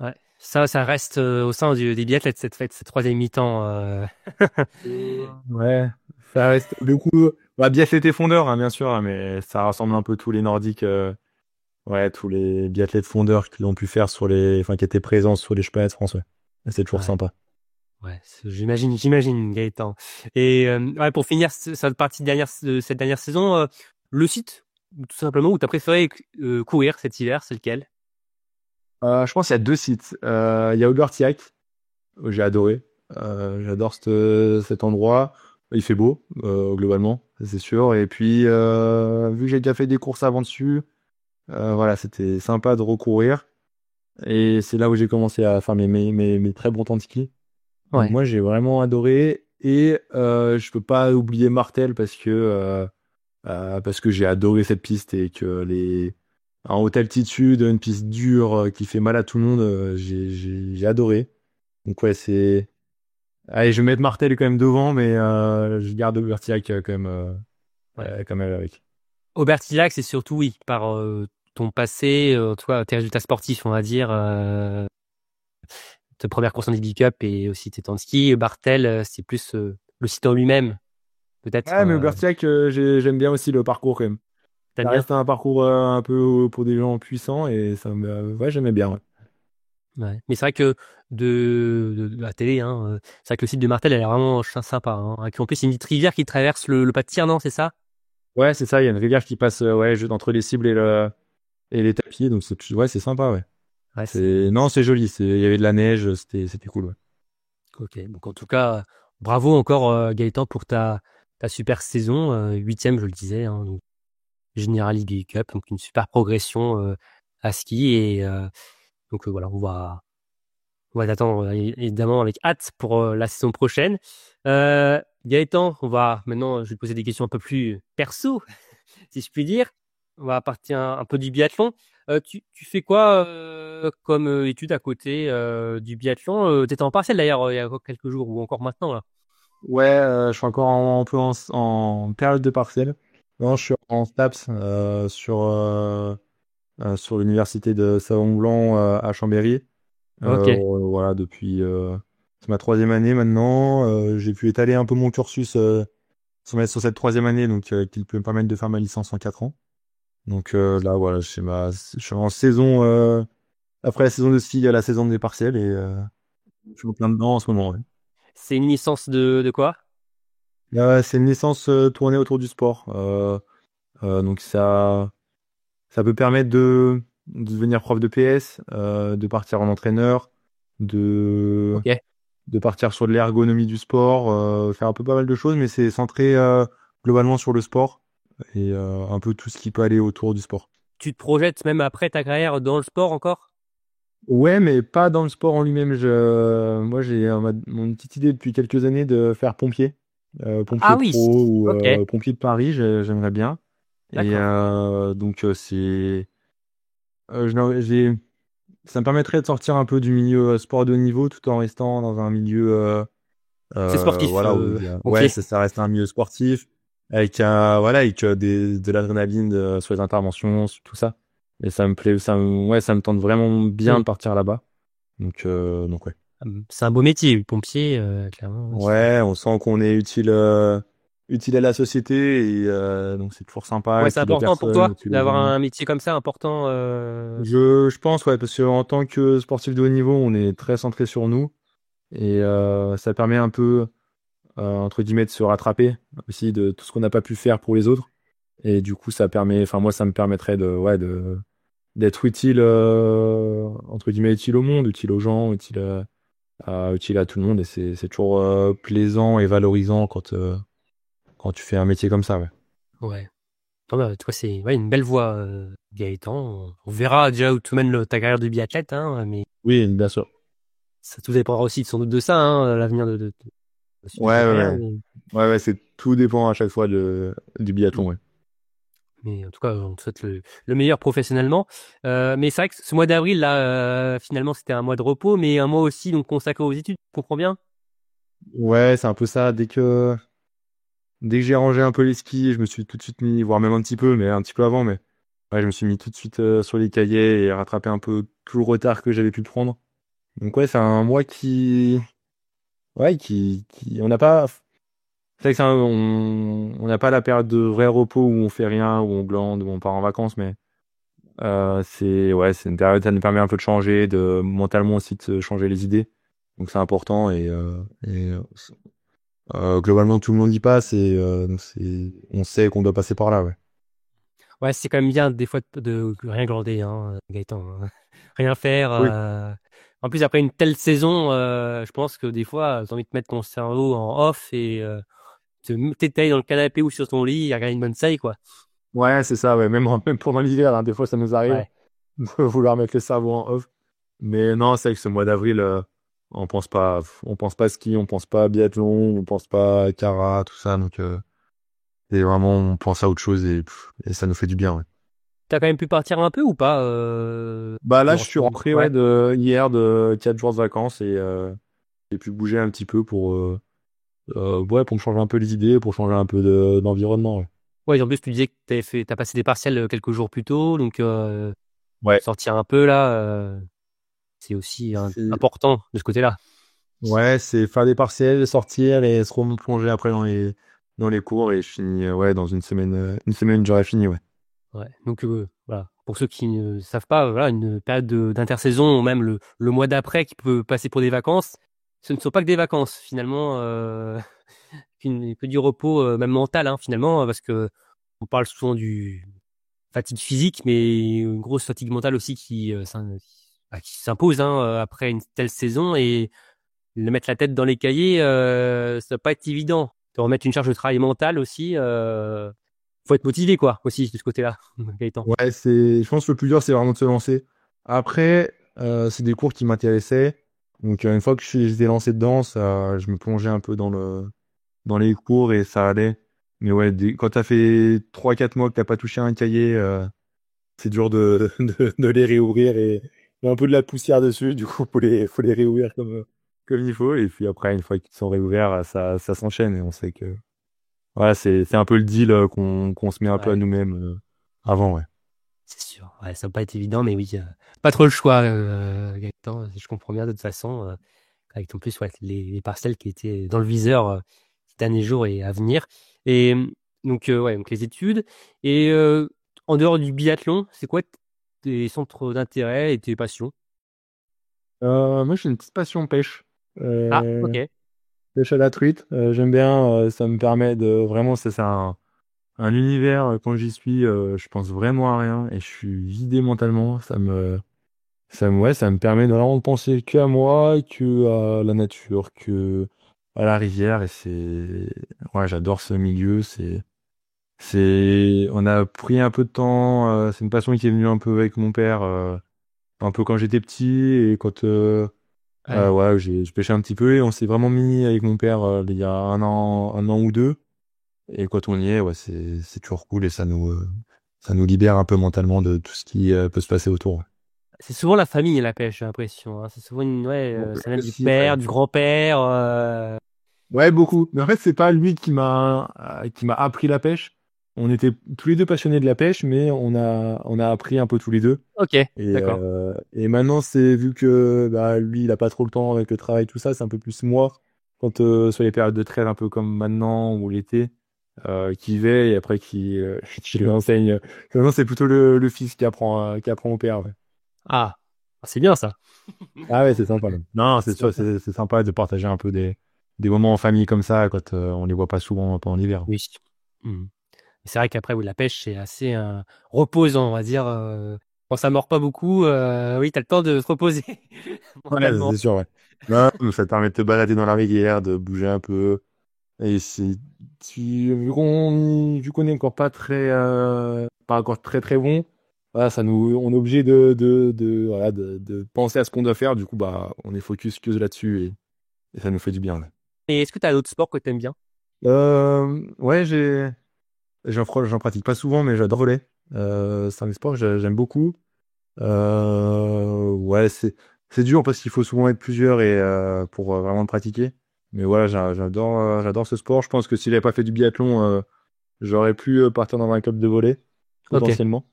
Ouais. Ça reste au sein des biathlètes, cette fête, cette troisième mi-temps. Ouais, ça reste beaucoup, bah, biathlète et fondeur, hein, bien sûr, hein, mais ça rassemble un peu tous les Nordiques, ouais, tous les biathlètes fondeurs qui l'ont pu faire qui étaient présents sur les championnats de France, ouais. Et c'est toujours Ouais. sympa. Ouais, j'imagine, Gaëtan. Et ouais, pour finir cette partie de cette dernière saison, le site, tout simplement, où tu as préféré courir cet hiver, c'est lequel? Je pense qu'il y a 2 sites. Il y a Aubertiac, j'ai adoré. J'adore cet endroit. Il fait beau, globalement, ça, c'est sûr. Et puis, vu que j'ai déjà fait des courses avant dessus, voilà, c'était sympa de recourir. Et c'est là où j'ai commencé à faire mes très bons temps de ski. Donc Ouais. moi, j'ai vraiment adoré. Et je peux pas oublier Martel parce que j'ai adoré cette piste et que en haute altitude, une piste dure qui fait mal à tout le monde, j'ai adoré. Donc ouais, allez, je vais mettre Martel quand même devant, mais je garde Bertiac Ouais. quand même avec. Aubertillac, c'est surtout, oui, par ton passé, toi, tes résultats sportifs, on va dire, ta première course en Davis Cup et aussi tes temps de ski. Bartel, c'est plus le site en lui-même, peut-être. Ouais, mais Bertiac, j'aime bien aussi le parcours quand même. T'aimes Ça bien? reste un parcours un peu pour des gens puissants et ouais, j'aimais bien. Ouais. Ouais. Mais c'est vrai que de la télé, hein, c'est vrai que le site de Martel, elle est vraiment sympa. Hein. Et puis en plus, c'est une petite rivière qui traverse le pas de tir, non, c'est ça? Ouais, c'est ça, il y a une rivière qui passe ouais, juste entre les cibles et les tapis, donc ouais, c'est sympa, ouais. Ouais, c'est Non, c'est joli, il y avait de la neige, c'était cool, ouais. ok. Donc en tout cas, bravo encore Gaëtan pour ta super saison, huitième, je le disais, hein, donc Generali Davis Cup, donc une super progression à ski et donc voilà, on va t'attendre évidemment avec hâte pour la saison prochaine. Gaëtan, maintenant, je vais te poser des questions un peu plus perso, si je puis dire. On va partir un peu du biathlon. Tu fais quoi comme étude à côté du biathlon? T'étais en partiel d'ailleurs il y a quelques jours ou encore maintenant là. Ouais, je suis encore un peu en période de partiel. Non, je suis en STAPS sur l'université de Savon-Blanc à Chambéry. Ok. Voilà, c'est ma troisième année maintenant. J'ai pu étaler un peu mon cursus sur cette troisième année, donc qui peut me permettre de faire ma licence en 4 ans. Donc là, voilà, je suis en saison. Après la saison de ski, il y a la saison des partiels et je suis en plein dedans en ce moment. Ouais. C'est une licence de quoi? C'est une licence tournée autour du sport. Donc ça peut permettre de devenir prof de PS, de partir en entraîneur, de, Ok. de partir sur de l'ergonomie du sport, faire un peu pas mal de choses, mais c'est centré globalement sur le sport et un peu tout ce qui peut aller autour du sport. Tu te projettes même après ta carrière dans le sport encore? Ouais, mais pas dans le sport en lui-même. Moi, j'ai mon petite idée depuis quelques années de faire pompier, Ah pompier oui. pro ou Ok. pompier de Paris, j'aimerais bien. Et D'accord. donc, ça me permettrait de sortir un peu du milieu sport de haut niveau tout en restant dans un milieu, C'est sportif, voilà, ouais, pompier. ça reste un milieu sportif avec, voilà, avec de l'adrénaline sur les interventions, sur tout ça. Et ça me plaît, ouais, ça me tente vraiment bien Hmm. de partir là-bas. Donc ouais. C'est un beau métier, le pompier, clairement. Ouais, on sent qu'on est utile à la société et donc c'est toujours sympa, Ouais, c'est utile aux important pour personnes, toi utile aux d'avoir gens. un métier comme ça, important. Je pense, ouais, parce que en tant que sportif de haut niveau, on est très centré sur nous et ça permet un peu, entre guillemets, de se rattraper aussi de tout ce qu'on n'a pas pu faire pour les autres. Et du coup, enfin moi, ça me permettrait d'être utile, entre guillemets, utile au monde, utile aux gens, utile à tout le monde. Et c'est toujours plaisant et valorisant quand tu fais un métier comme ça, ouais. Ouais. Non, bah, toi, c'est ouais, une belle voie, Gaëtan. On verra déjà où tu mènes ta carrière de biathlète, hein, mais Oui, bien sûr. ça tout dépendra aussi sans doute de ça, hein, l'avenir de la suite de ta Ouais, ouais, carrière. ouais. Ouais, tout dépend à chaque fois du biathlon, ouais. Mais en tout cas, on te souhaite le meilleur professionnellement. Mais c'est vrai que ce mois d'avril, là, finalement, c'était un mois de repos, mais un mois aussi donc consacré aux études. Tu comprends bien? Ouais, c'est un peu ça. dès que j'ai rangé un peu les skis, je me suis tout de suite mis, voire même un petit peu, mais un petit peu avant, mais ouais, je me suis mis tout de suite sur les cahiers et rattrapé un peu tout le retard que j'avais pu prendre. Donc ouais, c'est un mois on n'a pas, c'est vrai que on n'a pas la période de vrai repos où on fait rien, où on glande, où on part en vacances, mais c'est une période, ça nous permet un peu de changer, de mentalement aussi de se changer les idées. Donc c'est important globalement tout le monde y passe donc on sait qu'on doit passer par là, ouais. Ouais, c'est quand même bien des fois de rien glander, hein, Gaëtan, hein. Rien faire. Oui. En plus, après une telle saison, je pense que des fois, t'as envie de mettre ton cerveau en off et t'étayer dans le canapé ou sur ton lit et regarder une bonne série, quoi. Ouais, c'est ça, ouais. Même pendant l'hiver, hein, des fois ça nous arrive Ouais. de vouloir mettre le cerveau en off. Mais non, c'est vrai que ce mois d'avril, on pense pas ski, on pense pas biathlon, on pense pas cara, tout ça. Donc, et vraiment, on pense à autre chose et ça nous fait du bien, ouais. T'as quand même pu partir un peu ou pas Bah là, je durant suis rentré ouais. hier de 4 jours de vacances j'ai pu bouger un petit peu pour me changer un peu les idées, pour changer un peu d'environnement, ouais. Ouais, en plus, tu disais que t'as passé des partiels quelques jours plus tôt, donc Ouais. sortir un peu là, c'est aussi C'est, important de ce côté-là. ouais, c'est faire des partiels, sortir et se replonger après dans les cours et je finis, ouais, dans une semaine, j'aurais fini, ouais. Ouais. Donc voilà, pour ceux qui ne savent pas, voilà, une période d'intersaison ou même le mois d'après qui peut passer pour des vacances, ce ne sont pas que des vacances finalement, que du repos même mental, hein, finalement, parce que on parle souvent du fatigue physique, mais une grosse fatigue mentale aussi qui s'impose, hein, après une telle saison et le mettre la tête dans les cahiers, ça va pas être évident. De remettre une charge de travail mentale aussi, faut être motivé quoi aussi de ce côté-là, Gaëtan. Ouais, je pense que le plus dur, c'est vraiment de se lancer. Après, c'est des cours qui m'intéressaient. Donc, une fois que j'étais lancé dedans, je me plongeais un peu dans les cours et ça allait. Mais ouais, quand t'as fait 3-4 mois que t'as pas touché un cahier, c'est dur de les réouvrir et il y a un peu de la poussière dessus. Du coup, faut les réouvrir comme il faut. Et puis après, une fois qu'ils sont réouverts, ça s'enchaîne et on sait que, voilà, c'est un peu le deal qu'on se met un peu à Ouais, nous-mêmes avant, ouais. c'est sûr. Ouais, ça va pas être évident, mais oui, pas trop le choix, Gaëtan. Je comprends bien de toute façon, avec en plus ouais, les parcelles qui étaient dans le viseur ces derniers jours et à venir. Et donc ouais, donc les études. Et en dehors du biathlon, c'est quoi tes centres d'intérêt et tes passions? Moi, j'ai une petite passion pêche. Ah, Euh, ok. Pêche à la truite. J'aime bien. Ça me permet de vraiment, c'est un univers. Quand j'y suis, je pense vraiment à rien et je suis vidé mentalement. Ouais, ça me permet de vraiment de penser que à moi, que à la nature, que à la rivière. Ouais, j'adore ce milieu. On a pris un peu de temps. C'est une passion qui est venue un peu avec mon père, un peu quand j'étais petit et quand Ouais. ouais, je pêchais un petit peu et on s'est vraiment mis avec mon père il y a un an ou deux. Et quand on y est, ouais, c'est toujours cool et ça nous libère un peu mentalement de tout ce qui peut se passer autour. C'est souvent la famille la pêche, j'ai l'impression, hein. C'est souvent Ouais, ça vient du aussi, ouais. père, du grand-père. Ouais, beaucoup. Mais en fait, c'est pas lui qui m'a appris la pêche. On était tous les deux passionnés de la pêche, mais on a appris un peu tous les deux. Ok, d'accord. Et maintenant, c'est vu que bah, lui, il a pas trop le temps avec le travail, tout ça, c'est un peu plus moi, quand sur les périodes de trêve, un peu comme maintenant ou l'été, qui veille et après qui lui enseigne. Maintenant, c'est plutôt le fils qui apprend au père. Ouais. Ah, c'est bien ça. Ah ouais, c'est sympa. Même. Non, c'est C'est sûr, sympa. c'est sympa de partager un peu des moments en famille comme ça quand on les voit pas souvent pendant l'hiver. Oui. Mhm. C'est vrai qu'après, oui, la pêche, c'est assez reposant, on va dire. Quand ça mord pas beaucoup, oui, t'as le temps de te reposer Ouais, mentalement. c'est sûr, ouais. Non, mais ça te permet de te balader dans la rivière, de bouger un peu. Et vu qu'on est encore pas encore très très bon, voilà, on est obligé voilà, de penser à ce qu'on doit faire. Du coup, bah, on est focus que là-dessus et ça nous fait du bien. Ouais, Et est-ce que t'as d'autres sports que t'aimes bien? Ouais, j'en pratique pas souvent, mais j'adore voler. C'est un sport que j'aime beaucoup. Ouais, c'est dur parce qu'il faut souvent être plusieurs et pour vraiment le pratiquer. Mais voilà, j'adore ce sport. Je pense que si j'avais pas fait du biathlon, j'aurais pu partir dans un club de volley, Ok. potentiellement.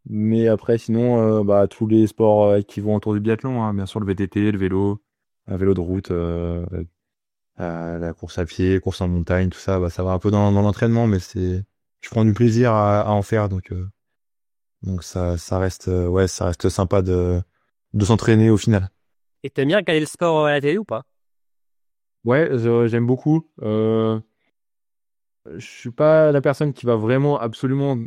Mais après, sinon, tous les sports qui vont autour du biathlon, hein, bien sûr, le VTT, le vélo, un vélo de route, la course à pied, course en montagne, tout ça, ça va un peu dans l'entraînement, mais je prends du plaisir à en faire, donc ça reste, ça reste sympa de s'entraîner au final. Et t'aimes bien regarder le sport à la télé ou pas? Ouais, j'aime beaucoup. Je suis pas la personne qui va vraiment absolument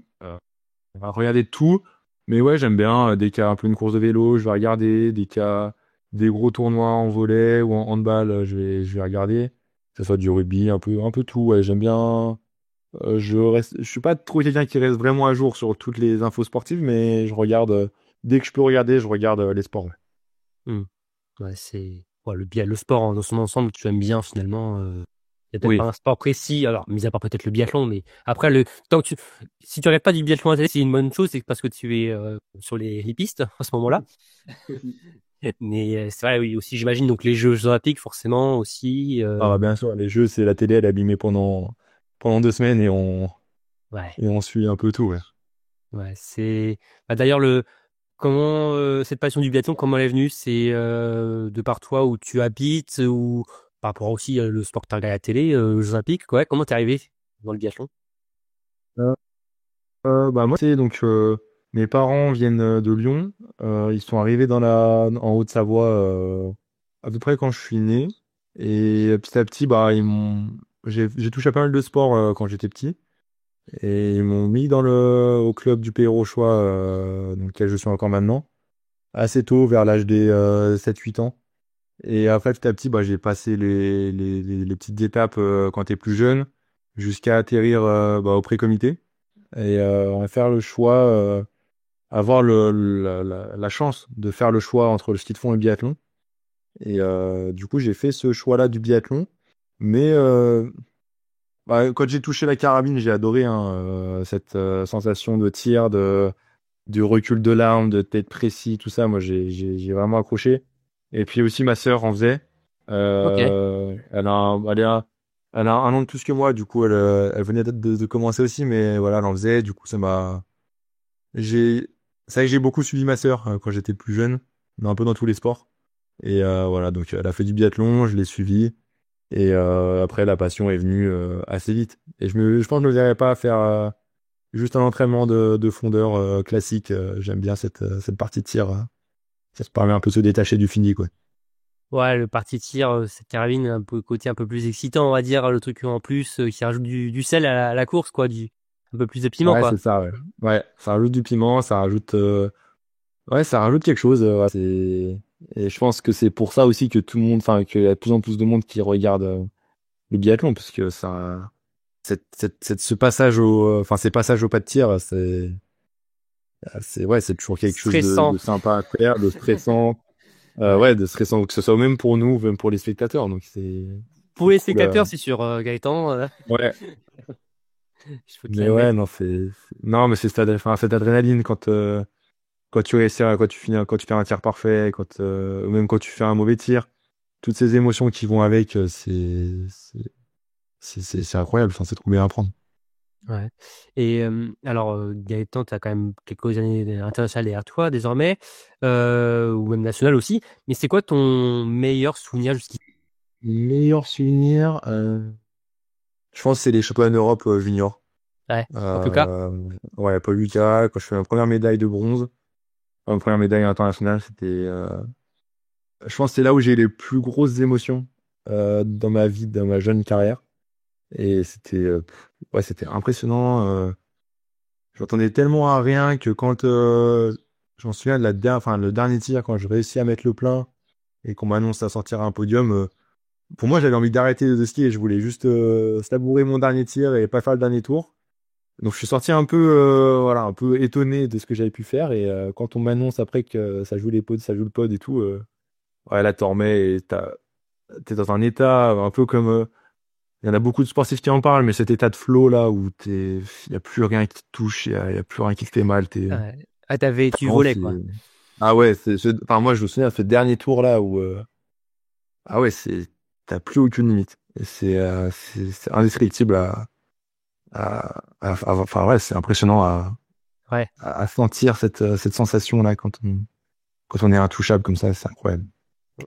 regarder tout, mais ouais, j'aime bien. Dès qu'il y a un peu une course de vélo, je vais regarder. Dès qu'il y a des gros tournois en volley ou en handball, je vais regarder. Que ce soit du rugby, un peu tout. Ouais, j'aime bien. Je suis pas trop quelqu'un qui reste vraiment à jour sur toutes les infos sportives, mais je regarde. Dès que je peux regarder, je regarde les sports. Ouais. Hmm. Ouais, le sport dans son ensemble, tu aimes bien finalement. Il y a peut-être pas Oui. un sport précis, alors mis à part peut-être le biathlon, mais après tant que si tu regardes pas du biathlon à la télé, c'est une bonne chose, c'est parce que tu es sur les pistes à ce moment-là. Mais c'est vrai, oui, aussi j'imagine donc les Jeux Olympiques forcément aussi. Ah, bien sûr, les jeux, c'est la télé, elle est abîmée pendant 2 semaines Ouais, et on suit un peu tout. Ouais. ouais, d'ailleurs comment cette passion du biathlon, comment elle est venue? C'est de par toi où tu habites ou par rapport aussi le sport que tu regardes à la télé, aux Jeux Olympiques, quoi. Comment t'es arrivé dans le biathlon? Moi, c'est donc mes parents viennent de Lyon. Ils sont arrivés en Haute-Savoie à peu près quand je suis né. Et petit à petit, j'ai touché à pas mal de sports quand j'étais petit. Et ils m'ont mis au club du Pays Rochois, dans lequel je suis encore maintenant, assez tôt, vers l'âge des 7-8 ans. Et après, petit à petit, j'ai passé les petites étapes quand t'es plus jeune, jusqu'à atterrir au pré-comité. Et on va faire le choix, avoir la chance de faire le choix entre le ski de fond et le biathlon. Et du coup, j'ai fait ce choix-là du biathlon. Mais quand j'ai touché la carabine, j'ai adoré hein, cette sensation de tir, du recul de l'arme, de tête précis, tout ça. Moi, j'ai vraiment accroché. Et puis aussi, ma sœur en faisait. Ok. Elle a un an de plus que moi, du coup, elle venait de commencer aussi, mais voilà, elle en faisait. Du coup, j'ai, c'est vrai que j'ai beaucoup suivi ma sœur quand j'étais plus jeune, un peu dans tous les sports. Et voilà, donc elle a fait du biathlon, je l'ai suivi. Et après, la passion est venue assez vite. Et je pense que je ne me verrais pas faire juste un entraînement de fondeur classique. J'aime bien cette partie de tir. Ça se permet un peu de se détacher du fini, quoi. Ouais, le parti tir, cette carabine, un peu côté un peu plus excitant, on va dire, le truc en plus qui rajoute du sel à la course, quoi, un peu plus de piment, Ouais, c'est quoi. ça, ouais. Ouais, ça rajoute du piment, ça rajoute quelque chose. Ouais, et je pense que c'est pour ça aussi que tout le monde, enfin, qu'il y a de plus en plus de monde qui regarde le biathlon, parce que ce passage ces passages au pas de tir, c'est toujours quelque chose Stressant. de sympa à faire, de stressant. Ouais. Ouais, de stressant, que ce soit même pour nous, même pour les spectateurs. Donc Pour c'est les cool. spectateurs, c'est sûr, Gaëtan. Ouais, Je peux te mais ouais, l'admettre. non, non, mais cette adrénaline quand tu réussis, quand tu fais un tir parfait, ou même quand tu fais un mauvais tir, toutes ces émotions qui vont avec, c'est incroyable. Enfin, c'est trop bien à prendre. Ouais. Et alors, Gaëtan, tu as quand même quelques années internationales derrière toi, désormais, ou même national aussi. Mais c'est quoi ton meilleur souvenir jusqu'ici? Meilleur souvenir, je pense que c'est les championnats d'Europe junior. Ouais, Paul Lucas. Ouais, Paul Lucas, quand je fais ma première médaille de bronze, ma première médaille internationale, je pense que c'est là où j'ai eu les plus grosses émotions dans ma vie, dans ma jeune carrière. Et c'était impressionnant. J'entendais tellement à rien que quand je m'en souviens de le dernier tir, quand je réussis à mettre le plein et qu'on m'annonce à sortir à un podium, pour moi j'avais envie d'arrêter de skier. Je voulais juste savourer mon dernier tir et pas faire le dernier tour. Donc je suis sorti un peu, un peu étonné de ce que j'avais pu faire. Et quand on m'annonce après que ça joue les pods, ça joue le pod et tout, ouais, là t'en remets et t'es dans un état un peu comme il y en a beaucoup de sportifs qui en parlent, mais cet état de flow là où il y a plus rien qui te touche, il y a plus rien qui te fait mal, Ouais. Ah, tu vraiment, volais, quoi. ah ouais, enfin moi je me souviens de ce dernier tour là où ah ouais, c'est t'as plus aucune limite. Et c'est indescriptible enfin ouais, c'est impressionnant Ouais. à sentir cette sensation-là quand on est intouchable comme ça, c'est incroyable.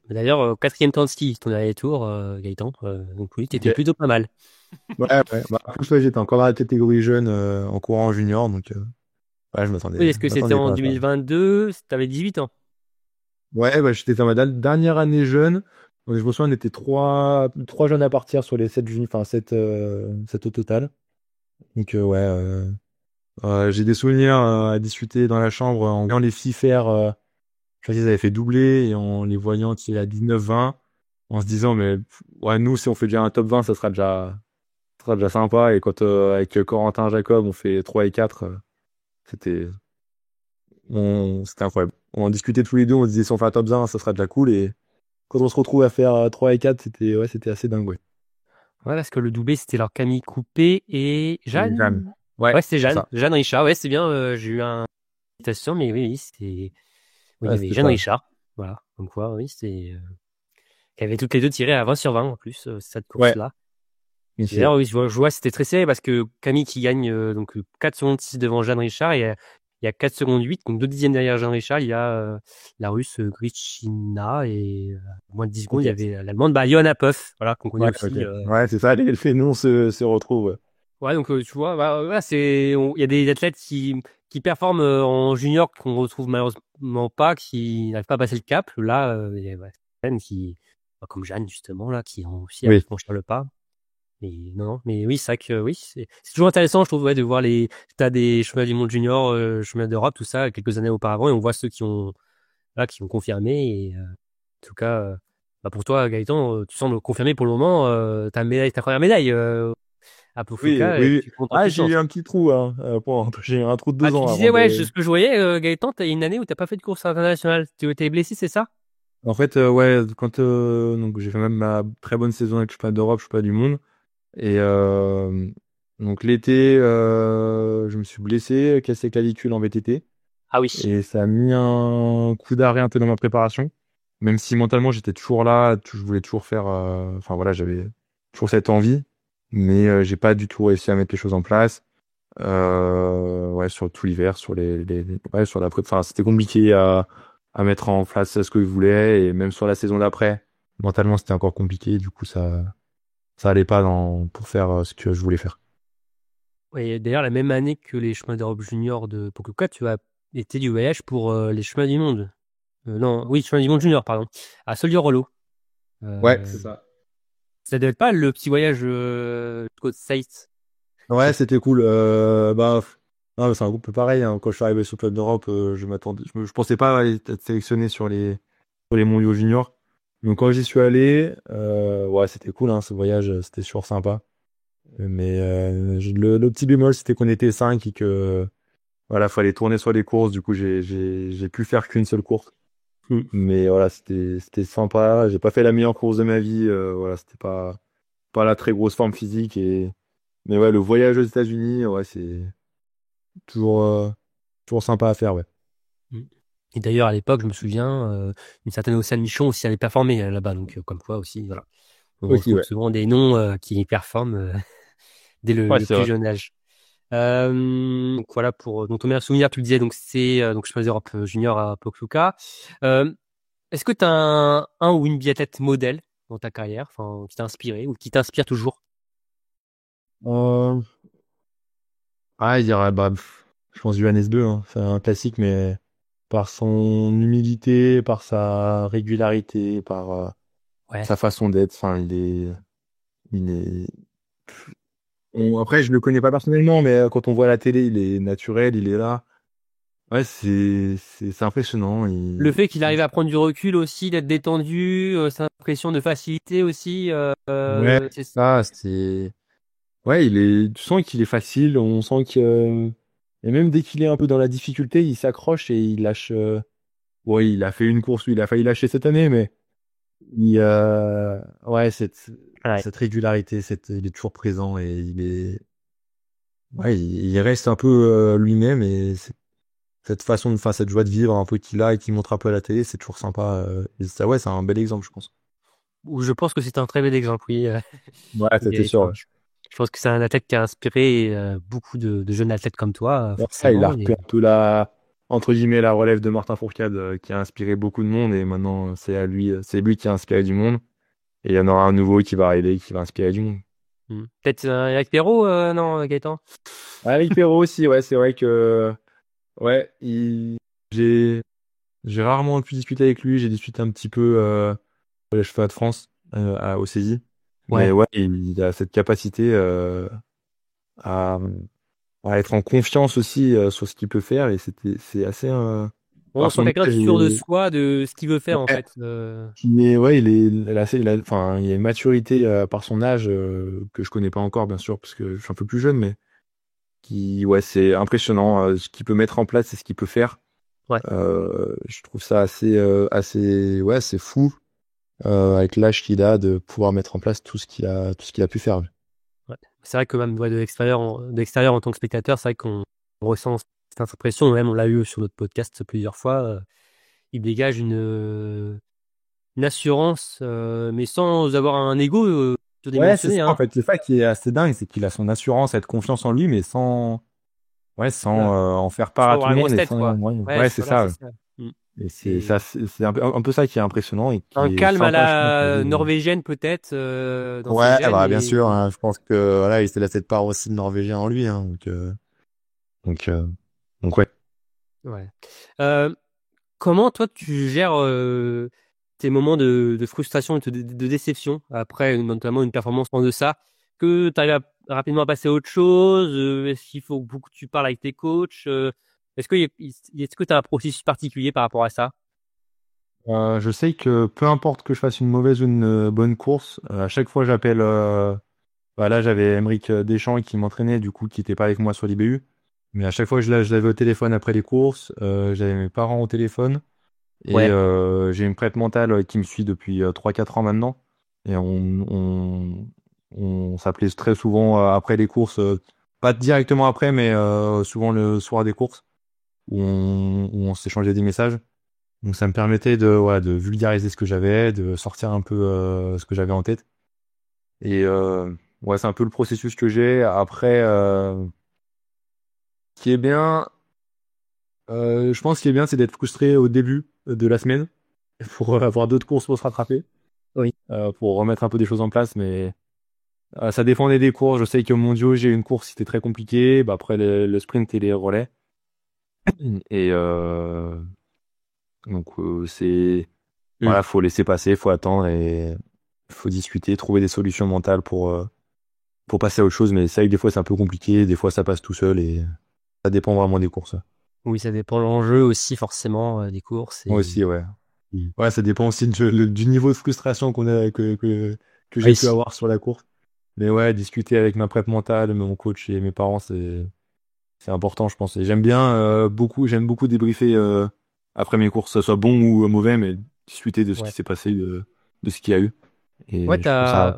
D'ailleurs, au 4e temps de ski, ton dernier tour, Gaëtan, donc oui, t'étais Ok. plutôt pas mal. Ouais, ouais. Bah, en plus, ouais, j'étais encore dans la catégorie jeune en courant en junior, donc ouais, je Oui, est-ce que c'était m'attendais en pas à ça. 2022? T'avais 18 ans. Ouais, bah, j'étais dans ma dernière année jeune. Donc, je me souviens, on était trois jeunes à partir sur les 7 enfin 7 au total. Donc ouais, j'ai des souvenirs à discuter dans la chambre en voyant les filles faire. Je crois qu'ils avaient fait doubler et en les voyant à 19-20, en se disant mais ouais, nous si on fait déjà un top 20, ça sera déjà sympa. Et quand avec Corentin Jacob, on fait 3 et 4, c'était c'était incroyable. On en discutait tous les deux, on se disait si on fait un top 20, ça sera déjà cool. Et quand on se retrouve à faire 3 et 4, c'était assez dingue, ouais. Ouais, parce que le doublé, c'était alors Camille Coupé et Et Jeanne. Jeanne. Ouais, Ouais, c'était c'est Jeanne. ça. Jeanne Richard. Ouais, c'est bien. J'ai eu un invitation, mais oui, c'était. Oui, il y Ouais, avait c'était Jeanne ça. Richard. Voilà. Donc quoi, oui, c'est. Qui avaient toutes les deux tiré à 20 sur 20 en plus, cette Ouais. course-là. Mais Et d'ailleurs, oui, je vois, c'était très serré parce que Camille qui gagne 4 secondes 6 devant Jeanne Richard et il y a 4 secondes 8, donc 2 dixièmes derrière Jeanne Richard, il y a la Russe Grishina et moins de 10 secondes, il y Ok. avait l'Allemande Johanna Puff, voilà, qu'on connaît Ouais, ok. aussi. Ouais, c'est ça, les noms se retrouvent. Ouais. Ouais, donc tu vois, voilà, il y a des athlètes qui performent en junior qu'on retrouve malheureusement pas, qui n'arrivent pas à passer le cap. Là, il y a certaines qui, comme Jeanne justement, là, qui ont aussi à Oui. franchir le pas. Mais non, mais oui, c'est vrai que oui, c'est toujours intéressant, je trouve, ouais, de voir t'as des championnats du monde junior, championnats d'Europe, tout ça, quelques années auparavant, et on voit ceux qui ont confirmé. Et en tout cas, bah pour toi, Gaëtan, tu sembles confirmé pour le moment. Ta première médaille à Oui, Pofuka, et oui, oui. tu comptes en Ah, j'ai puissance. eu un petit trou, hein, j'ai eu un trou de Ah, 2 tu ans disais, avant ouais, de. ce que je voyais, Gaëtan, t'as une année où t'as pas fait de course internationale. Tu étais blessé, c'est ça? En fait, ouais, quand donc j'ai fait même ma très bonne saison avec Championnat d'Europe, Championnat du Monde. Et donc l'été, je me suis blessé, cassé clavicule en VTT. Ah oui. Et ça a mis un coup d'arrêt un peu dans ma préparation. Même si mentalement j'étais toujours là, je voulais toujours faire. Enfin voilà, j'avais toujours cette envie, mais j'ai pas du tout réussi à mettre les choses en place. Ouais, sur tout l'hiver, ouais, sur la enfin c'était compliqué à mettre en place ce que je voulais, et même sur la saison d'après, mentalement c'était encore compliqué. Du coup ça allait pas pour faire ce que je voulais faire. Et d'ailleurs, la même année que les chemins d'Europe junior de Pokljuka, tu as été du voyage pour les chemins du monde. Non, oui, chemin du monde junior, pardon, à Sollier-Rollo. Ouais, Euh, c'est ça. Ça devait être pas le petit voyage côte Saït. Ouais, c'était cool. Non, mais c'est un peu pareil, hein. Quand je suis arrivé sur le Club d'Europe, je pensais pas être sélectionné sur les mondiaux juniors. Donc quand j'y suis allé, ouais, c'était cool, hein, ce voyage, c'était super sympa. Mais le petit bémol, c'était qu'on était 5 et que voilà, fallait tourner sur les courses. Du coup, j'ai pu faire qu'une seule course. Hmm. Mais voilà, c'était sympa. J'ai pas fait la meilleure course de ma vie. Voilà, c'était pas la très grosse forme physique. Mais ouais, le voyage aux États-Unis, ouais, c'est toujours, toujours sympa à faire, ouais. Hmm. Et d'ailleurs, à l'époque, je me souviens, une certaine Océane Michon aussi allait performer là-bas. Donc, comme quoi aussi, voilà. On Aussi, retrouve ouais. souvent des noms qui performent dès Ouais, le c'est plus vrai. jeune âge. Donc voilà pour donc ton meilleur souvenir, tu le disais, donc c'est donc je faisais Europe junior à Pokljuka. Est-ce que tu as un ou une biathlète modèle dans ta carrière, enfin qui t'a inspiré ou qui t'inspire toujours? Euh, Ah, il dirait, je pense Johannes 2, hein. C'est un classique, mais par son humilité, par sa régularité, par Ouais. sa façon d'être, enfin, il est, après, je le connais pas personnellement, mais quand on voit à la télé, il est naturel, il est là. Ouais, c'est impressionnant. Le fait qu'il arrive à prendre du recul aussi, d'être détendu, cette impression de facilité aussi, Ouais, ouais, tu sens qu'il est facile, on sent que, et même dès qu'il est un peu dans la difficulté, il s'accroche et il lâche. Ouais, il a fait une course où il a failli lâcher cette année, mais ouais, ouais. cette régularité, il est toujours présent et ouais, il reste un peu lui-même, et cette façon enfin, cette joie de vivre un peu qu'il a et qu'il montre un peu à la télé, c'est toujours sympa. Et ça, ouais, c'est un bel exemple, je pense. où je pense que c'est un très bel exemple, oui. Ouais, c'était sûr. Enfin, je pense que c'est un athlète qui a inspiré beaucoup de jeunes athlètes comme toi, Ouais, ça, il a forcément. repris un peu entre guillemets, la relève de Martin Fourcade qui a inspiré beaucoup de monde et maintenant c'est lui qui a inspiré du monde. Et il y en aura un nouveau qui va arriver, qui va inspirer du monde. Peut-être Eric Perrault, non, Gaëtan? Avec Perrault aussi, ouais, c'est vrai que ouais, j'ai j'ai rarement pu discuter avec lui. J'ai discuté un petit peu au Collège FA de France au CESI. Mais Ouais. ouais, il a cette capacité à, à être en confiance aussi sur ce qu'il peut faire et c'est assez On par sent son quelqu'un de âge, sûr de soi, de ce qu'il veut faire, en ouais, fait. enfin, il y a une maturité par son âge que je connais pas encore bien sûr parce que je suis un peu plus jeune, mais ouais, c'est impressionnant ce qu'il peut mettre en place et ce qu'il peut faire. Ouais. Je trouve ça ouais, c'est fou avec l'âge qu'il a de pouvoir mettre en place tout ce qu'il a pu faire. Ouais. C'est vrai que même de l'extérieur, en tant que spectateur, c'est vrai qu'on ressent cette impression, même on l'a eu sur notre podcast plusieurs fois, il dégage une assurance, mais sans avoir un ego Ouais, c'est surdimensionné, ça en hein. fait, c'est ça qui est assez dingue, c'est qu'il a son assurance, cette confiance en lui, mais sans Voilà. en faire part Sans à tout avoir le la monde grosse et tête, quoi. Ouais, ouais, c'est voilà, ça. c'est Ouais. ça. Mm. Et c'est Et ça, c'est un peu ça qui est impressionnant et un qui est calme à sympa, je pense. la norvégienne, peut-être, dans ses Ouais, gènes, bah, bien et sûr, hein, je pense que voilà, il a cette part aussi de Norvégien en lui, hein, Donc, euh, donc ouais. ouais. Euh, Comment toi tu gères tes moments de frustration et de déception après notamment une performance en deçà, que tu arrives rapidement à passer à autre chose, est-ce qu'il faut beaucoup que tu parles avec tes coachs, est-ce que tu as un processus particulier par rapport à ça? Je sais que peu importe que je fasse une mauvaise ou une bonne course, à chaque fois j'appelle. Là, j'avais Emeric Deschamps qui m'entraînait, du coup, qui était pas avec moi sur l'IBU. Mais à chaque fois que je l'avais au téléphone après les courses, j'avais mes parents au téléphone. Et Ouais. j'ai une prête mentale qui me suit depuis 3-4 ans maintenant. Et on s'appelait très souvent après les courses, pas directement après, mais souvent le soir des courses, où on s'échangeait des messages. Donc ça me permettait de vulgariser ce que j'avais, de sortir un peu ce que j'avais en tête. Et ouais, c'est un peu le processus que j'ai. Après, ce qui est bien, je pense ce qui est bien, c'est d'être frustré au début de la semaine pour avoir d'autres courses pour se rattraper, Oui. pour remettre un peu des choses en place. Mais ça dépendait des courses. Je sais qu'au mondiaux, j'ai eu une course, c'était très compliqué. Bah, après le sprint et les relais. Et donc voilà, faut laisser passer, faut attendre et faut discuter, trouver des solutions mentales pour passer à autre chose. Mais ça, des fois, c'est un peu compliqué. Des fois, ça passe tout seul et ça dépend vraiment des courses. Oui, ça dépend de l'enjeu aussi forcément des courses Moi et aussi, ouais. Ouais, ça dépend aussi du niveau de frustration que j'ai pu oui. avoir sur la course. Mais ouais, discuter avec ma prep mentale, mon coach et mes parents, c'est important, je pense. Et j'aime beaucoup débriefer après mes courses, que ce soit bon ou mauvais, mais discuter de ce qui Ouais. s'est passé, de ce qu'il y a eu. Ouais, Et je trouve ça,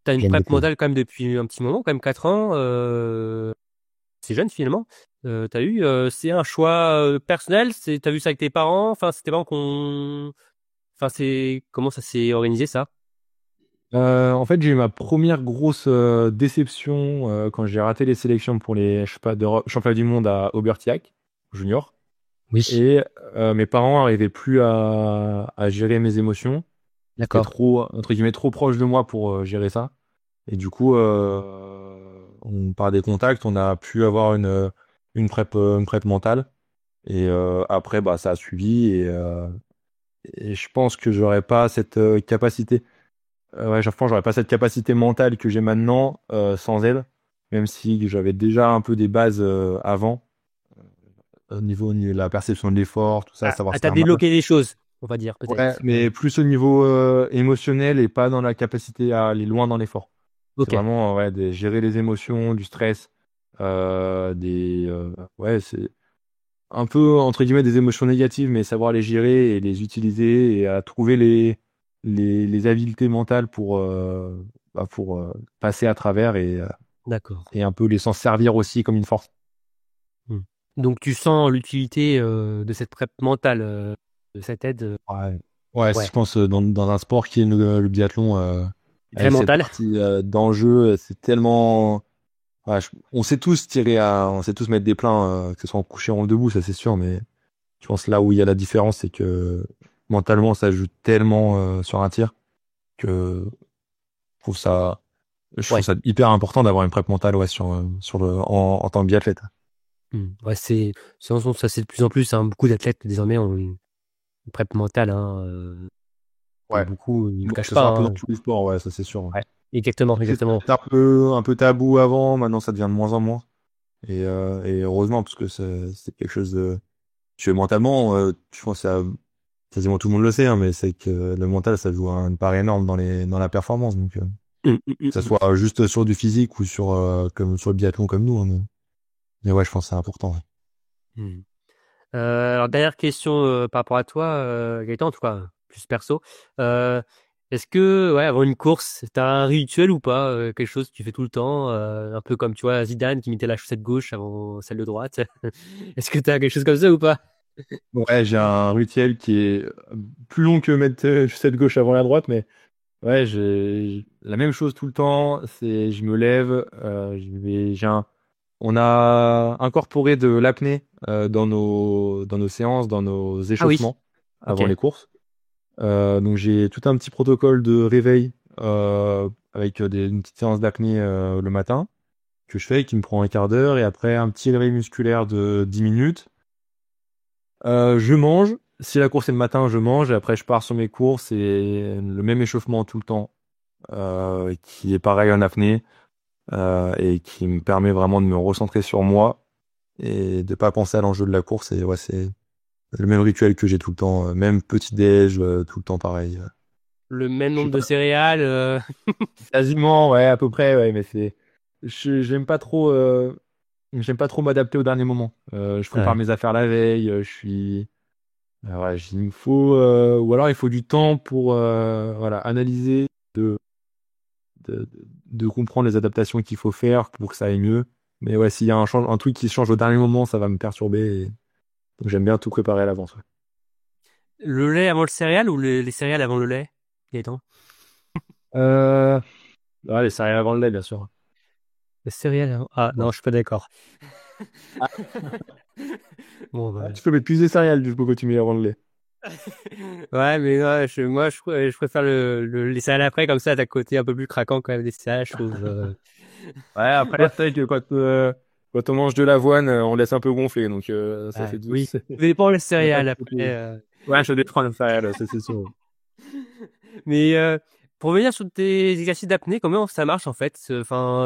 t'as une j'aime prep beaucoup. modale quand même depuis un petit moment, quand même 4 ans. C'est jeune finalement. C'est un choix personnel. T'as vu ça avec tes parents. Enfin, c'était vraiment Enfin, c'est comment ça s'est organisé ça? En fait, j'ai eu ma première grosse déception quand j'ai raté les sélections pour les championnats du monde à Aubertiac, junior. Oui. Et mes parents n'arrivaient plus à gérer mes émotions. Ils étaient D'accord. trop, entre guillemets, trop proches de moi pour gérer ça. Et du coup, par des contacts, on a pu avoir une prep mentale. Et après, bah, ça a suivi. Et je pense que j'aurais pas cette capacité. Ouais, je pense que j'aurais pas cette capacité mentale que j'ai maintenant sans elle. Même si j'avais déjà un peu des bases avant. Au niveau de la perception de l'effort, tout ça, savoir se T'as faire mal. débloqué des choses, on va dire Ouais, peut-être. mais plus au niveau émotionnel et pas dans la capacité à aller loin dans l'effort. C'est Ok. vraiment ouais, gérer les émotions, du stress, ouais, c'est un peu entre guillemets des émotions négatives, mais savoir les gérer et les utiliser et à trouver les habiletés mentales pour passer à travers D'accord. et un peu les s'en servir aussi comme une force. Hmm. Donc tu sens l'utilité de cette prep mentale, de cette aide. Ouais. Ouais, Ouais. je pense dans un sport qui est le biathlon, Très avec cette mental. partie d'enjeu, c'est tellement. Ouais, on sait tous mettre des pleins, que ce soit en couché ou en debout, ça c'est sûr, mais je pense là où il y a la différence, c'est que mentalement, ça joue tellement sur un tir que je trouve Ouais. ça hyper important d'avoir une prep mentale, ouais, en tant que biathlète. Ouais, ça c'est de plus en plus, hein. Beaucoup d'athlètes désormais ont une prep mentale, hein. Pour Ouais. beaucoup, ils ne le Bon, cachent que ce soit pas, un peu dans hein. tous les sports, ouais, ça c'est sûr. Ouais. Ouais. Exactement, C'était exactement. un peu tabou avant, maintenant ça devient de moins en moins. Et heureusement, parce que c'est quelque chose de. Mentalement, je pense que quasiment tout le monde le sait, hein, mais c'est que le mental, ça joue une part énorme dans la performance. Donc, que ça soit juste sur du physique ou comme sur le biathlon comme nous, hein, mais ouais, je pense que c'est important. Ouais. Mm. Alors, dernière question par rapport à toi, Gaëtan, en tout cas, plus perso. Euh, Est-ce que, ouais, avant une course, t'as un rituel ou pas? Quelque chose que tu fais tout le temps, un peu comme, tu vois, Zidane qui mettait la chaussette gauche avant celle de droite. Est-ce que t'as quelque chose comme ça ou pas? Ouais, j'ai un rituel qui est plus long que mettre cette gauche avant la droite, mais ouais, j'ai la même chose tout le temps. C'est, je me lève, on a incorporé de l'apnée dans nos séances, dans nos Ah oui, échauffements ok. avant les courses. Donc j'ai tout un petit protocole de réveil avec une petite séance d'apnée le matin que je fais qui me prend un quart d'heure et après un petit réveil musculaire de 10 minutes. Je mange. Si la course est le matin, je mange et après je pars sur mes courses et le même échauffement tout le temps qui est pareil en apnée et qui me permet vraiment de me recentrer sur moi et de pas penser à l'enjeu de la course. Et ouais, c'est le même rituel que j'ai tout le temps, même petit déj, tout le temps pareil. Le même Je suis nombre de pas céréales. quasiment, ouais, à peu près, ouais, mais j'aime pas trop m'adapter au dernier moment. Je prépare Ouais. mes affaires la veille, ouais, il me faut, ou alors il faut du temps pour, voilà, analyser, de, de comprendre les adaptations qu'il faut faire pour que ça aille mieux. Mais ouais, s'il y a un truc qui change au dernier moment, ça va me perturber. Donc j'aime bien tout préparer à l'avance. Ouais. Le lait avant le céréal ou les céréales avant le lait, Gaëtan? Euh, ouais, les céréales avant le lait, bien sûr. Les céréales avant... Ah Ouais. non, je suis pas d'accord. Bon, bah. Ah, tu peux mettre plus de céréales du coup que tu mets avant le lait. Ouais, mais ouais, je préfère les céréales après, comme ça, t'as le côté un peu plus craquant quand même des céréales, je trouve. Ouais, après, Ouais, c'est vrai que quand on mange de l'avoine, on laisse un peu gonfler, donc ça fait ouais, douce. oui. Ça dépend les Il y a pas céréales de après. côté. Ouais, ça dépend des céréales, ça, c'est sûr. Mais pour revenir sur tes exercices d'apnée, comment ça marche en fait? Enfin,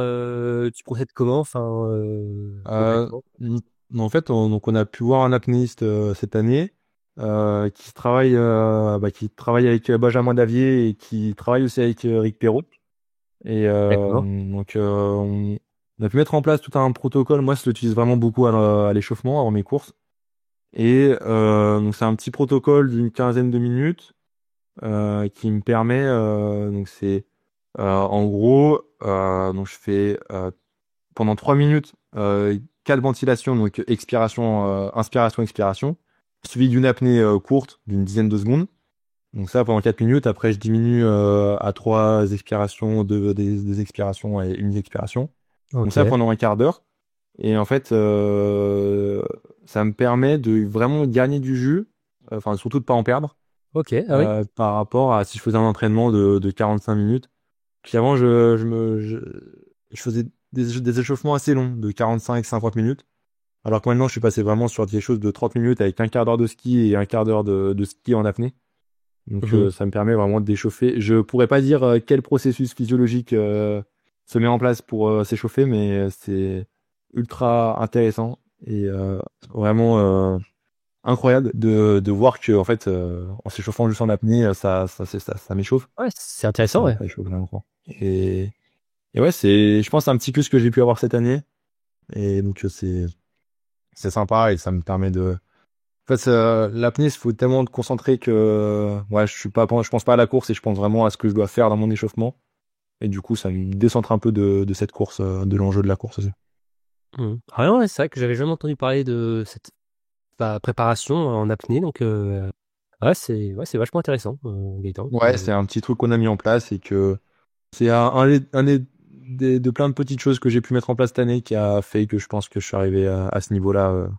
tu procèdes comment? Enfin, Euh, concrètement. n- En fait, donc on a pu voir un apnéiste cette année qui travaille avec Benjamin Davier et qui travaille aussi avec Rick Perrault. Et D'accord. on a pu mettre en place tout un protocole. Moi, je l'utilise vraiment beaucoup à l'échauffement avant mes courses. Et donc c'est un petit protocole d'une quinzaine de minutes qui me permet donc c'est en gros donc je fais pendant 3 minutes 4 ventilations, donc inspiration expiration, suivi d'une apnée courte d'une dizaine de secondes. Donc ça pendant 4 minutes. Après je diminue à 3 expirations, deux expirations et une expiration. Donc Ok. ça pendant un quart d'heure. Et en fait, ça me permet de vraiment gagner du jus, enfin surtout de pas en perdre, Ok. Ah oui. par rapport à si je faisais un entraînement de 45 minutes. Puis avant, je faisais des échauffements assez longs, de 45-50 minutes. Alors que maintenant, je suis passé vraiment sur des choses de 30 minutes avec un quart d'heure de ski et un quart d'heure de ski en apnée. Donc Mhm. ça me permet vraiment de d'échauffer. Je pourrais pas dire quel processus physiologique se met en place pour s'échauffer, mais c'est ultra intéressant et vraiment incroyable de voir que en fait en s'échauffant juste en apnée, ça m'échauffe. Ouais, c'est intéressant, ouais. Ça échauffe vraiment. Et ouais, je pense, un petit plus que j'ai pu avoir cette année. Et donc c'est sympa et ça me permet de. En fait, l'apnée, il faut tellement te concentrer que ouais, je pense pas à la course et je pense vraiment à ce que je dois faire dans mon échauffement. Et du coup, ça me décentre un peu de cette course, de l'enjeu de la course aussi. Mhm. Ah non, ouais, c'est vrai que j'avais jamais entendu parler de cette préparation en apnée, donc C'est vachement intéressant, Gaëtan. Ouais, c'est un petit truc qu'on a mis en place et que c'est de plein de petites choses que j'ai pu mettre en place cette année qui a fait que je pense que je suis arrivé à ce niveau-là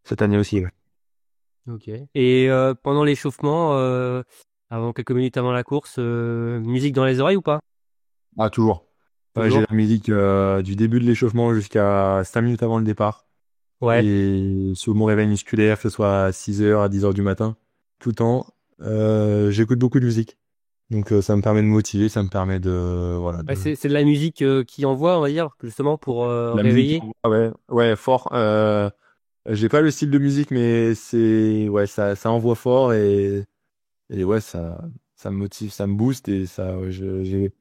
cette année aussi. Ouais. Ok. Et pendant l'échauffement, quelques minutes avant la course, musique dans les oreilles ou pas? Ah, toujours. Ouais, j'ai Toujours? la musique du début de l'échauffement jusqu'à 5 minutes avant le départ. Ouais. Et sur mon réveil musculaire, que ce soit à 6h, à 10h du matin, tout le temps, j'écoute beaucoup de musique. Donc ça me permet de me motiver, ça me permet de voilà Ouais, de c'est de la musique qui envoie, on va dire, justement pour la musique. réveiller. Ah ouais, fort. J'ai pas le style de musique, mais c'est ouais, ça envoie fort et ouais, ça me motive, ça me booste et ça ouais, j'ai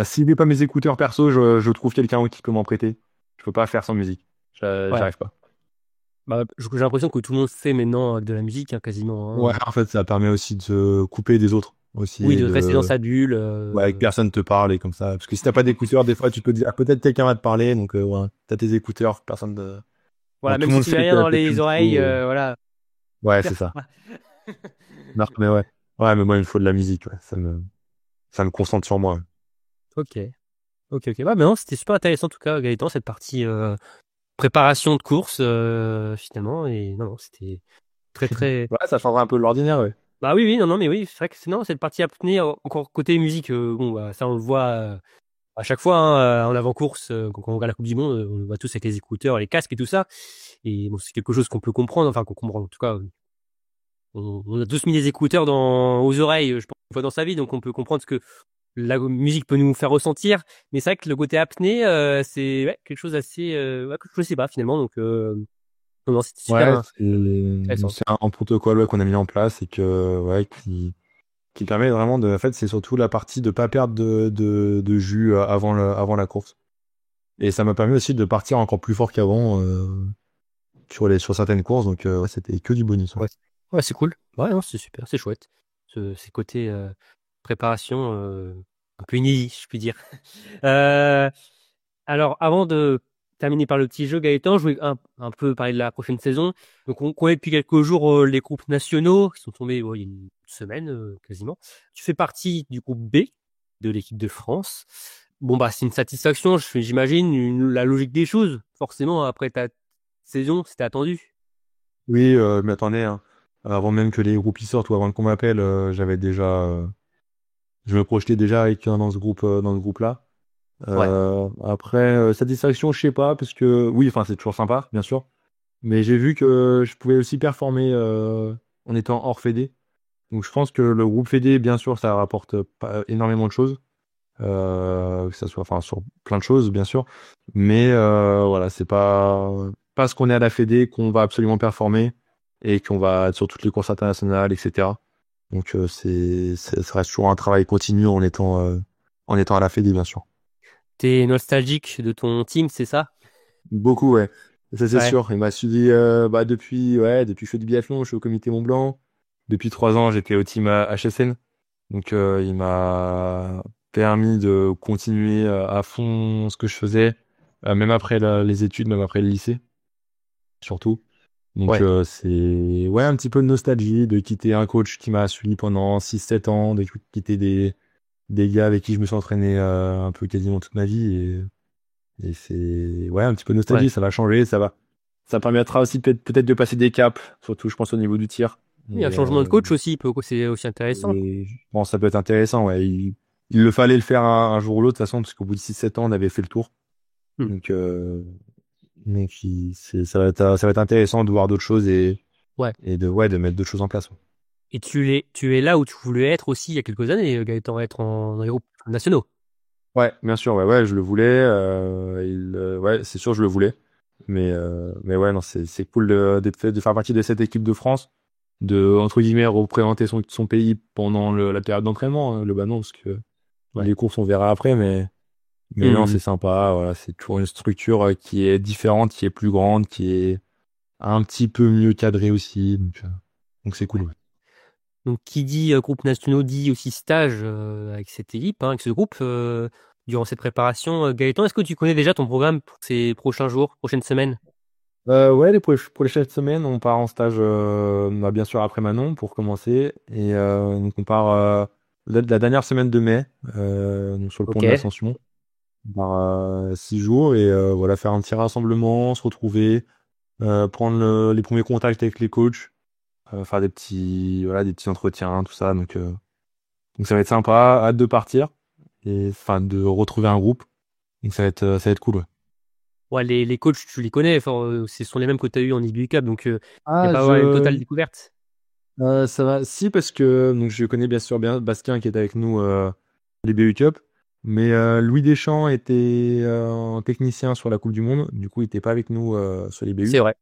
si j'ai pas mes écouteurs perso, je trouve quelqu'un qui peut m'en prêter. Je peux pas faire sans musique. Ouais. J'arrive pas. Bah, j'ai l'impression que tout le monde fait maintenant de la musique, hein, quasiment. Ouais, Hein. en fait, ça permet aussi de se couper des autres aussi Oui, et de rester dans de sa bulle. ouais, que personne te parle et comme ça. Parce que si t'as pas d'écouteurs, des fois, tu peux dire ah, peut-être quelqu'un va te parler, donc ouais, t'as tes écouteurs, personne de... Voilà, Tout même le si monde tu n'as sait rien dans que tu les le oreilles, fous. voilà. Ouais, c'est ça. Non, mais ouais. Ouais, mais moi, il me faut de la musique, ouais. Ça me concentre sur moi. Ouais. Ok. Ok. Bah, non, c'était super intéressant en tout cas, Gaëtan, cette partie préparation de course, finalement. Et non, c'était très, très. Ouais, ça changera un peu de l'ordinaire, ouais. Bah oui, non, mais oui, c'est vrai que non, cette partie apnée, encore côté musique, bon, bah, ça on le voit à chaque fois, hein, en avant-course, quand on regarde la Coupe du Monde, on le voit tous avec les écouteurs, les casques et tout ça. Et bon, c'est quelque chose qu'on peut comprendre, enfin qu'on comprend en tout cas. On a tous mis des écouteurs aux oreilles, je pense, une fois dans sa vie, donc on peut comprendre ce que la musique peut nous faire ressentir. Mais c'est vrai que le côté apnée, c'est ouais, quelque chose d'assez, ouais, que je sais pas finalement. Donc, non, c'était super Ouais, intéressant. c'est un protocole ouais, qu'on a mis en place et que, ouais, qui permet vraiment de, en fait, c'est surtout la partie de pas perdre de jus avant la course. Et ça m'a permis aussi de partir encore plus fort qu'avant, sur certaines courses, donc, ouais, c'était que du bonus. Ouais. Ouais, ouais, c'est cool. Ouais, non, c'est super, c'est chouette. Ces côtés préparation un peu inédits, je puis dire. Euh, alors, avant de terminer par le petit jeu, Gaëtan, je voulais un peu parler de la prochaine saison. Donc, on connaît depuis quelques jours les groupes nationaux qui sont tombés il y a une semaine quasiment. Tu fais partie du groupe B de l'équipe de France. Bon, bah, c'est une satisfaction, j'imagine, la logique des choses. Forcément, après ta saison, c'était attendu. Oui, je m'attendais, hein. Avant même que les groupes y sortent ou avant qu'on m'appelle, je me projetais déjà avec dans ce groupe-là. Ouais. Après, satisfaction, je sais pas, parce que oui, enfin, c'est toujours sympa, bien sûr. Mais j'ai vu que je pouvais aussi performer en étant hors Fédé. Donc je pense que le groupe Fédé, bien sûr, ça rapporte pas énormément de choses. Que ça soit, enfin, sur plein de choses, bien sûr. Mais voilà, c'est pas parce qu'on est à la Fédé qu'on va absolument performer et qu'on va être sur toutes les courses internationales, etc. Donc ça reste toujours un travail continu en étant à la Fédé, bien sûr. T'es nostalgique de ton team, c'est ça? Beaucoup, ouais. Ça, c'est Ouais. sûr. Il m'a suivi depuis que je fais du biathlon, je suis au comité Mont Blanc. Depuis 3 ans, j'étais au team HSN. Donc, il m'a permis de continuer à fond ce que je faisais, même après les études, même après le lycée, surtout. Donc, Ouais. c'est ouais, un petit peu de nostalgie de quitter un coach qui m'a suivi pendant 6 7 ans, de quitter des gars avec qui je me suis entraîné un peu quasiment toute ma vie. Et c'est ouais, un petit peu de Ouais. nostalgie, ça va changer, ça permettra aussi peut-être de passer des caps, surtout je pense au niveau du tir. Il y a un Et, changement de coach aussi, c'est aussi intéressant. bon, ça peut être intéressant, ouais. Il le fallait le faire un jour ou l'autre, de toute façon, parce qu'au bout de 6 7 ans, on avait fait le tour. Hmm. Donc, ça va être intéressant de voir d'autres choses Ouais. et de mettre d'autres choses en place. Ouais, Et tu es là où tu voulais être aussi il y a quelques années, Gaëtan, être dans les groupes nationaux. ouais, bien sûr, ouais, je le voulais. Ouais, c'est sûr, je le voulais. Mais ouais, non, c'est cool de faire partie de cette équipe de France, de, entre guillemets, représenter son pays pendant la période d'entraînement, hein, globalement, parce que Ouais. les courses, on verra après, mais non, Hmm. c'est sympa, voilà, c'est toujours une structure qui est différente, qui est plus grande, qui est un petit peu mieux cadrée aussi, donc c'est cool, ouais. Donc, qui dit groupe nationaux dit aussi stage avec cette équipe, hein, avec ce groupe, durant cette préparation. Gaëtan, est-ce que tu connais déjà ton programme pour ces prochains jours, prochaines semaines? Ouais, pour les prochaines semaines, on part en stage, bien sûr après Manon pour commencer. Et donc on part la dernière semaine de mai, donc sur le pont Ok. de l'Ascension. On part 6 jours et voilà, faire un petit rassemblement, se retrouver, prendre les premiers contacts avec les coachs, faire des petits entretiens, tout ça. Donc ça va être sympa, hâte de partir et enfin de retrouver un groupe. Donc ça va être cool. Ouais. Ouais, les coachs, tu les connais, enfin, ce sont les mêmes que tu as eu en IBU Cup, donc il n'y a Ah, pas une totale découverte. ça va. Si, parce que donc je connais bien sûr bien Bastien qui est avec nous les BU Cup, mais Louis Deschamps était un technicien sur la Coupe du Monde. Du coup, il était pas avec nous sur les C'est BU. vrai.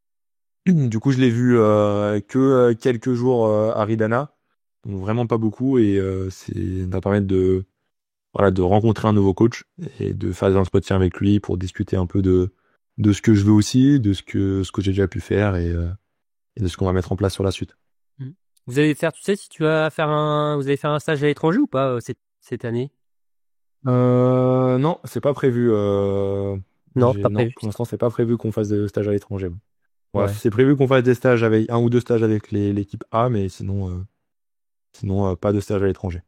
Du coup, je l'ai vu que quelques jours à Ridana, donc vraiment pas beaucoup, et ça va permettre de rencontrer un nouveau coach et de faire des entretiens avec lui pour discuter un peu de ce que je veux aussi, de ce que j'ai déjà pu faire et de ce qu'on va mettre en place sur la suite. Mm. Vous allez faire, tu sais, si tu vas faire vous allez faire un stage à l'étranger ou pas cette année? Non, c'est pas prévu. Non, pas Non, prévu. pour l'instant, c'est pas prévu qu'on fasse de stage à l'étranger. Ouais, Ouais. c'est prévu qu'on fasse des stages avec un ou deux stages avec l'équipe A, mais sinon pas de stage à l'étranger.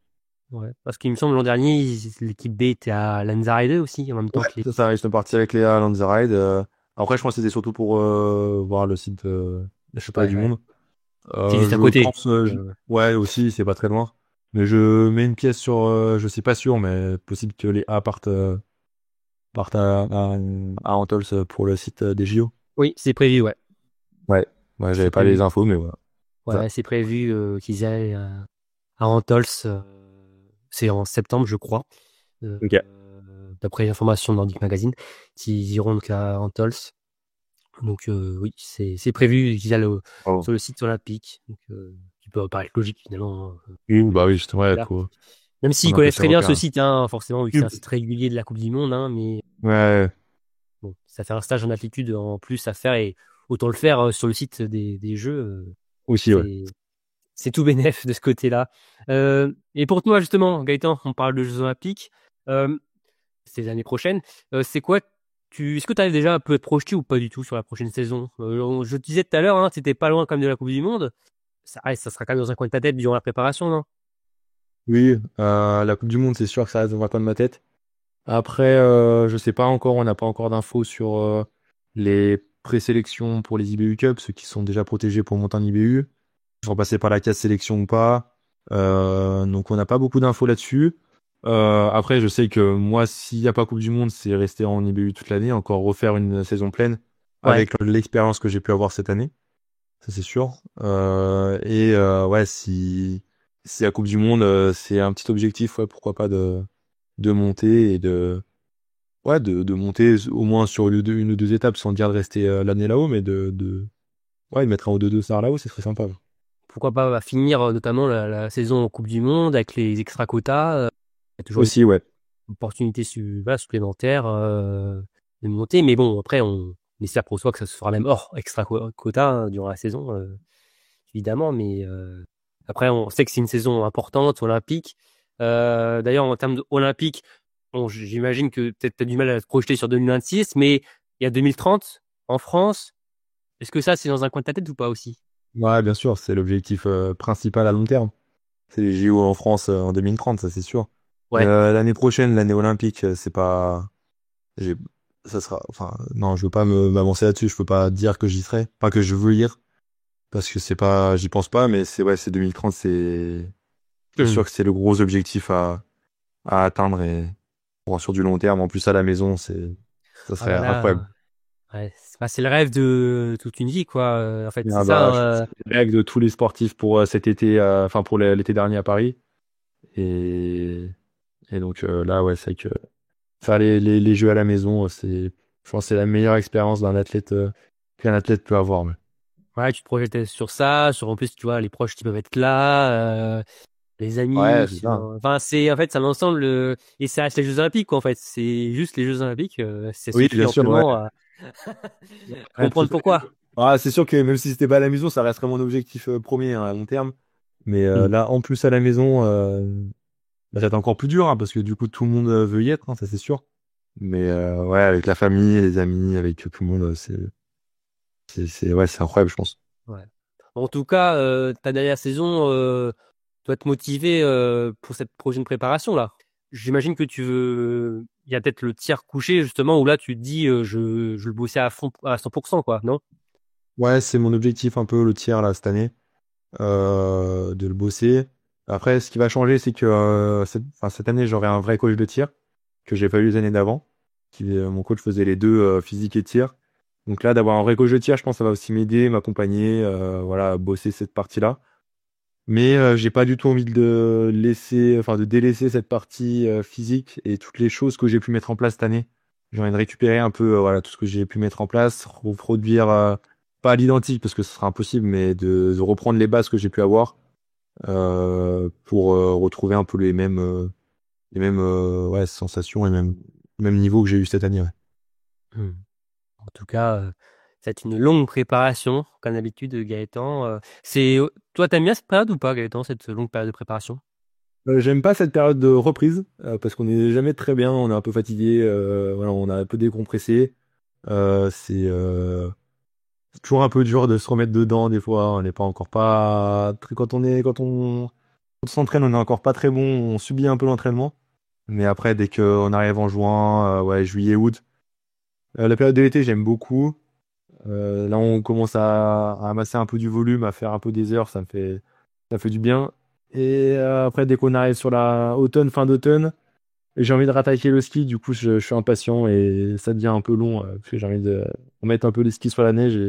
Ouais. Parce qu'il me semble l'an dernier, l'équipe B était à Lanzarote aussi, en même temps Ouais, que les. ça risque de partir avec Léa à Lanzarote. Après, je pense que c'était surtout pour voir le site des championnats Ouais, du ouais. monde. C'est juste à Je côté. pense, ouais, aussi, c'est pas très loin. Mais je mets une pièce sur, je sais pas sûr, mais possible que les A partent à Antols pour le site des JO. Oui, c'est prévu, ouais. Ouais, ouais, C'est j'avais pas les prévu. infos, mais voilà. Ça. Ouais, c'est prévu qu'ils aillent à Antols. C'est en septembre, je crois. Ok. D'après l'information de Nordic Magazine, qu'ils iront donc à Antols. Donc oui, c'est prévu qu'ils aillent Oh. sur le site olympique. Donc, qui peut paraître logique finalement. Oui, bah oui, justement, ouais, Là. faut Même s'ils prendre un peu connaissent ses très bien ce repères. site, hein, forcément, vu que Oui. c'est un site régulier de la Coupe du Monde, hein, mais Ouais, bon, ça fait un stage en altitude en plus à faire et autant le faire sur le site des jeux. aussi, ouais. C'est c'est tout bénef de ce côté-là. Et pour toi justement, Gaëtan, on parle de Jeux Olympiques. Euh, c'est l'année prochaine. C'est quoi est-ce que tu as déjà un peu projeté ou pas du tout sur la prochaine saison? Je te disais tout à l'heure, hein, c'était pas loin comme de la Coupe du Monde. Ça sera quand même dans un coin de ta tête durant la préparation, non? Oui, la Coupe du Monde, c'est sûr que ça reste dans un coin de ma tête. Après, je sais pas encore, on n'a pas encore d'infos sur les présélections pour les IBU Cup, ceux qui sont déjà protégés pour monter en IBU. Ils sont passés par la case sélection ou pas. Donc on n'a pas beaucoup d'infos là-dessus. Après, je sais que moi, s'il n'y a pas Coupe du Monde, c'est rester en IBU toute l'année, encore refaire une saison pleine Ouais. avec l'expérience que j'ai pu avoir cette année. Ça, c'est sûr. Ouais, si la Coupe du Monde, c'est un petit objectif, ouais, pourquoi pas de monter et de monter au moins sur une ou deux étapes sans dire de rester l'année là-haut, mais ouais, de mettre un ou deux stars là-haut, ce serait sympa. Pourquoi pas finir notamment la saison en Coupe du Monde avec les extra quotas. Il y a toujours Aussi, ouais. une opportunité voilà, supplémentaire de monter. Mais bon, après, on espère pour soi que ça se fera même hors extra quota hein, durant la saison, évidemment. Mais après, on sait que c'est une saison importante, olympique. D'ailleurs, en termes olympiques, bon, j'imagine que peut-être tu as du mal à te projeter sur 2026, mais il y a 2030 en France. Est-ce que ça, c'est dans un coin de ta tête ou pas aussi? Ouais, bien sûr, c'est l'objectif principal à long terme. C'est les JO en France en 2030, ça c'est sûr. Ouais. L'année prochaine, l'année olympique, c'est pas. j'ai- Ça sera. Enfin, non, je veux pas m'avancer là-dessus. Je peux pas dire que j'y serai. Pas que je veux y être. Parce que c'est pas. J'y pense pas, mais c'est 2030, c'est Hmm. sûr que c'est le gros objectif à atteindre et sur du long terme. En plus, à la maison, ça Ah serait bah incroyable. là, ouais, c'est le rêve de toute une vie, quoi. En fait, c'est Ah ça. bah, je pense que c'est la règle de tous les sportifs pour cet été, enfin pour l'été dernier à Paris. Et, et donc là, ouais, c'est vrai que faire les jeux à la maison, je pense que c'est la meilleure expérience qu'un athlète peut avoir. Mais. Ouais, tu te projettes sur ça, sur en plus, tu vois, les proches qui peuvent être là, les Ouais, amis. c'est ça. Enfin, en fait, c'est un ensemble. Et ça reste les Jeux Olympiques, quoi, en fait. C'est juste les Jeux Olympiques. Ça Oui, suffit bien sûr, ouais. amplement à Ouais, comprendre pourquoi. c'est sûr que même si c'était pas à la maison, ça resterait mon objectif premier hein, à long terme. Mais Hmm. là, en plus à la maison, bah, ça va être encore plus dur hein, parce que du coup, tout le monde veut y être, hein, ça c'est sûr. Mais ouais, avec la famille, les amis, avec tout le monde, c'est incroyable, je pense. Ouais. En tout cas, ta dernière saison doit te motiver pour cette prochaine préparation là. J'imagine que il y a peut-être le tiers couché justement où là tu te dis je le bossais à fond à 100% quoi, non? Ouais, c'est mon objectif un peu le tiers là cette année, de le bosser. Après, ce qui va changer, c'est que cette année, j'aurai un vrai coach de tir que j'ai pas eu les années d'avant. Mon coach faisait les deux, physique et tir. Donc là, d'avoir un vrai coach de tir, je pense que ça va aussi m'aider, m'accompagner, voilà, à bosser cette partie-là. Mais j'ai pas du tout envie de délaisser cette partie physique et toutes les choses que j'ai pu mettre en place cette année. J'ai envie de récupérer un peu voilà tout ce que j'ai pu mettre en place, reproduire pas à l'identique parce que ce sera impossible, mais de reprendre les bases que j'ai pu avoir pour retrouver un peu les mêmes ouais, sensations et même niveau que j'ai eu cette année. Ouais. Hmm. En tout cas, c'est une longue préparation comme d'habitude Gaëtan. Toi t'aimes bien cette période ou pas Gaëtan, cette longue période de préparation? J'aime pas cette période de reprise parce qu'on n'est jamais très bien, on est un peu fatigué, voilà, on a un peu décompressé. C'est toujours un peu dur de se remettre dedans des fois. On n'est pas encore pas très quand on s'entraîne, on n'est encore pas très bon. On subit un peu l'entraînement, mais après dès qu'on arrive en juin, ouais, juillet, août, la période de l'été j'aime beaucoup. Là on commence à amasser un peu du volume, à faire un peu des heures, ça fait du bien. Et après dès qu'on arrive sur la automne, fin d'automne, j'ai envie de rattaquer le ski. Du coup je suis impatient et ça devient un peu long parce que j'ai envie de remettre un peu les skis sur la neige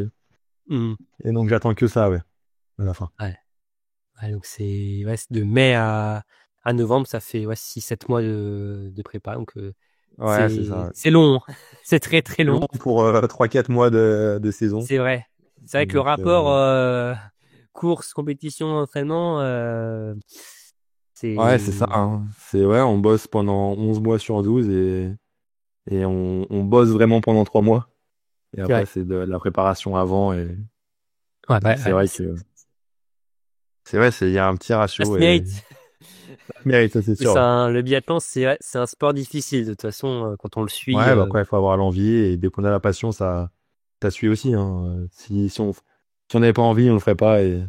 Hmm. et donc j'attends que ça, ouais, à la fin. Ouais. Ouais, donc c'est de mai à novembre, ça fait 6-7 mois de prépa. Donc Ouais, c'est ça. c'est long, hein. C'est très très C'est long long. pour 3-4 mois de saison. C'est vrai. C'est vrai que le Donc, rapport course, compétition, entraînement, ouais, c'est ça, c'est hein. Ouais, on bosse pendant 11 mois sur 12 et on bosse vraiment pendant 3 mois. Et après, ouais. c'est de la préparation avant. Et Ouais, c'est vrai que il y a un petit ça se ratio et mérite. mais ça, c'est Mais sûr. Ouais, le biathlon, c'est un sport difficile. De toute façon, quand on le suit, ouais, bah après, il faut avoir l'envie et dès qu'on a la passion, ça suit aussi, hein. Si on n'avait pas envie, on le ferait pas et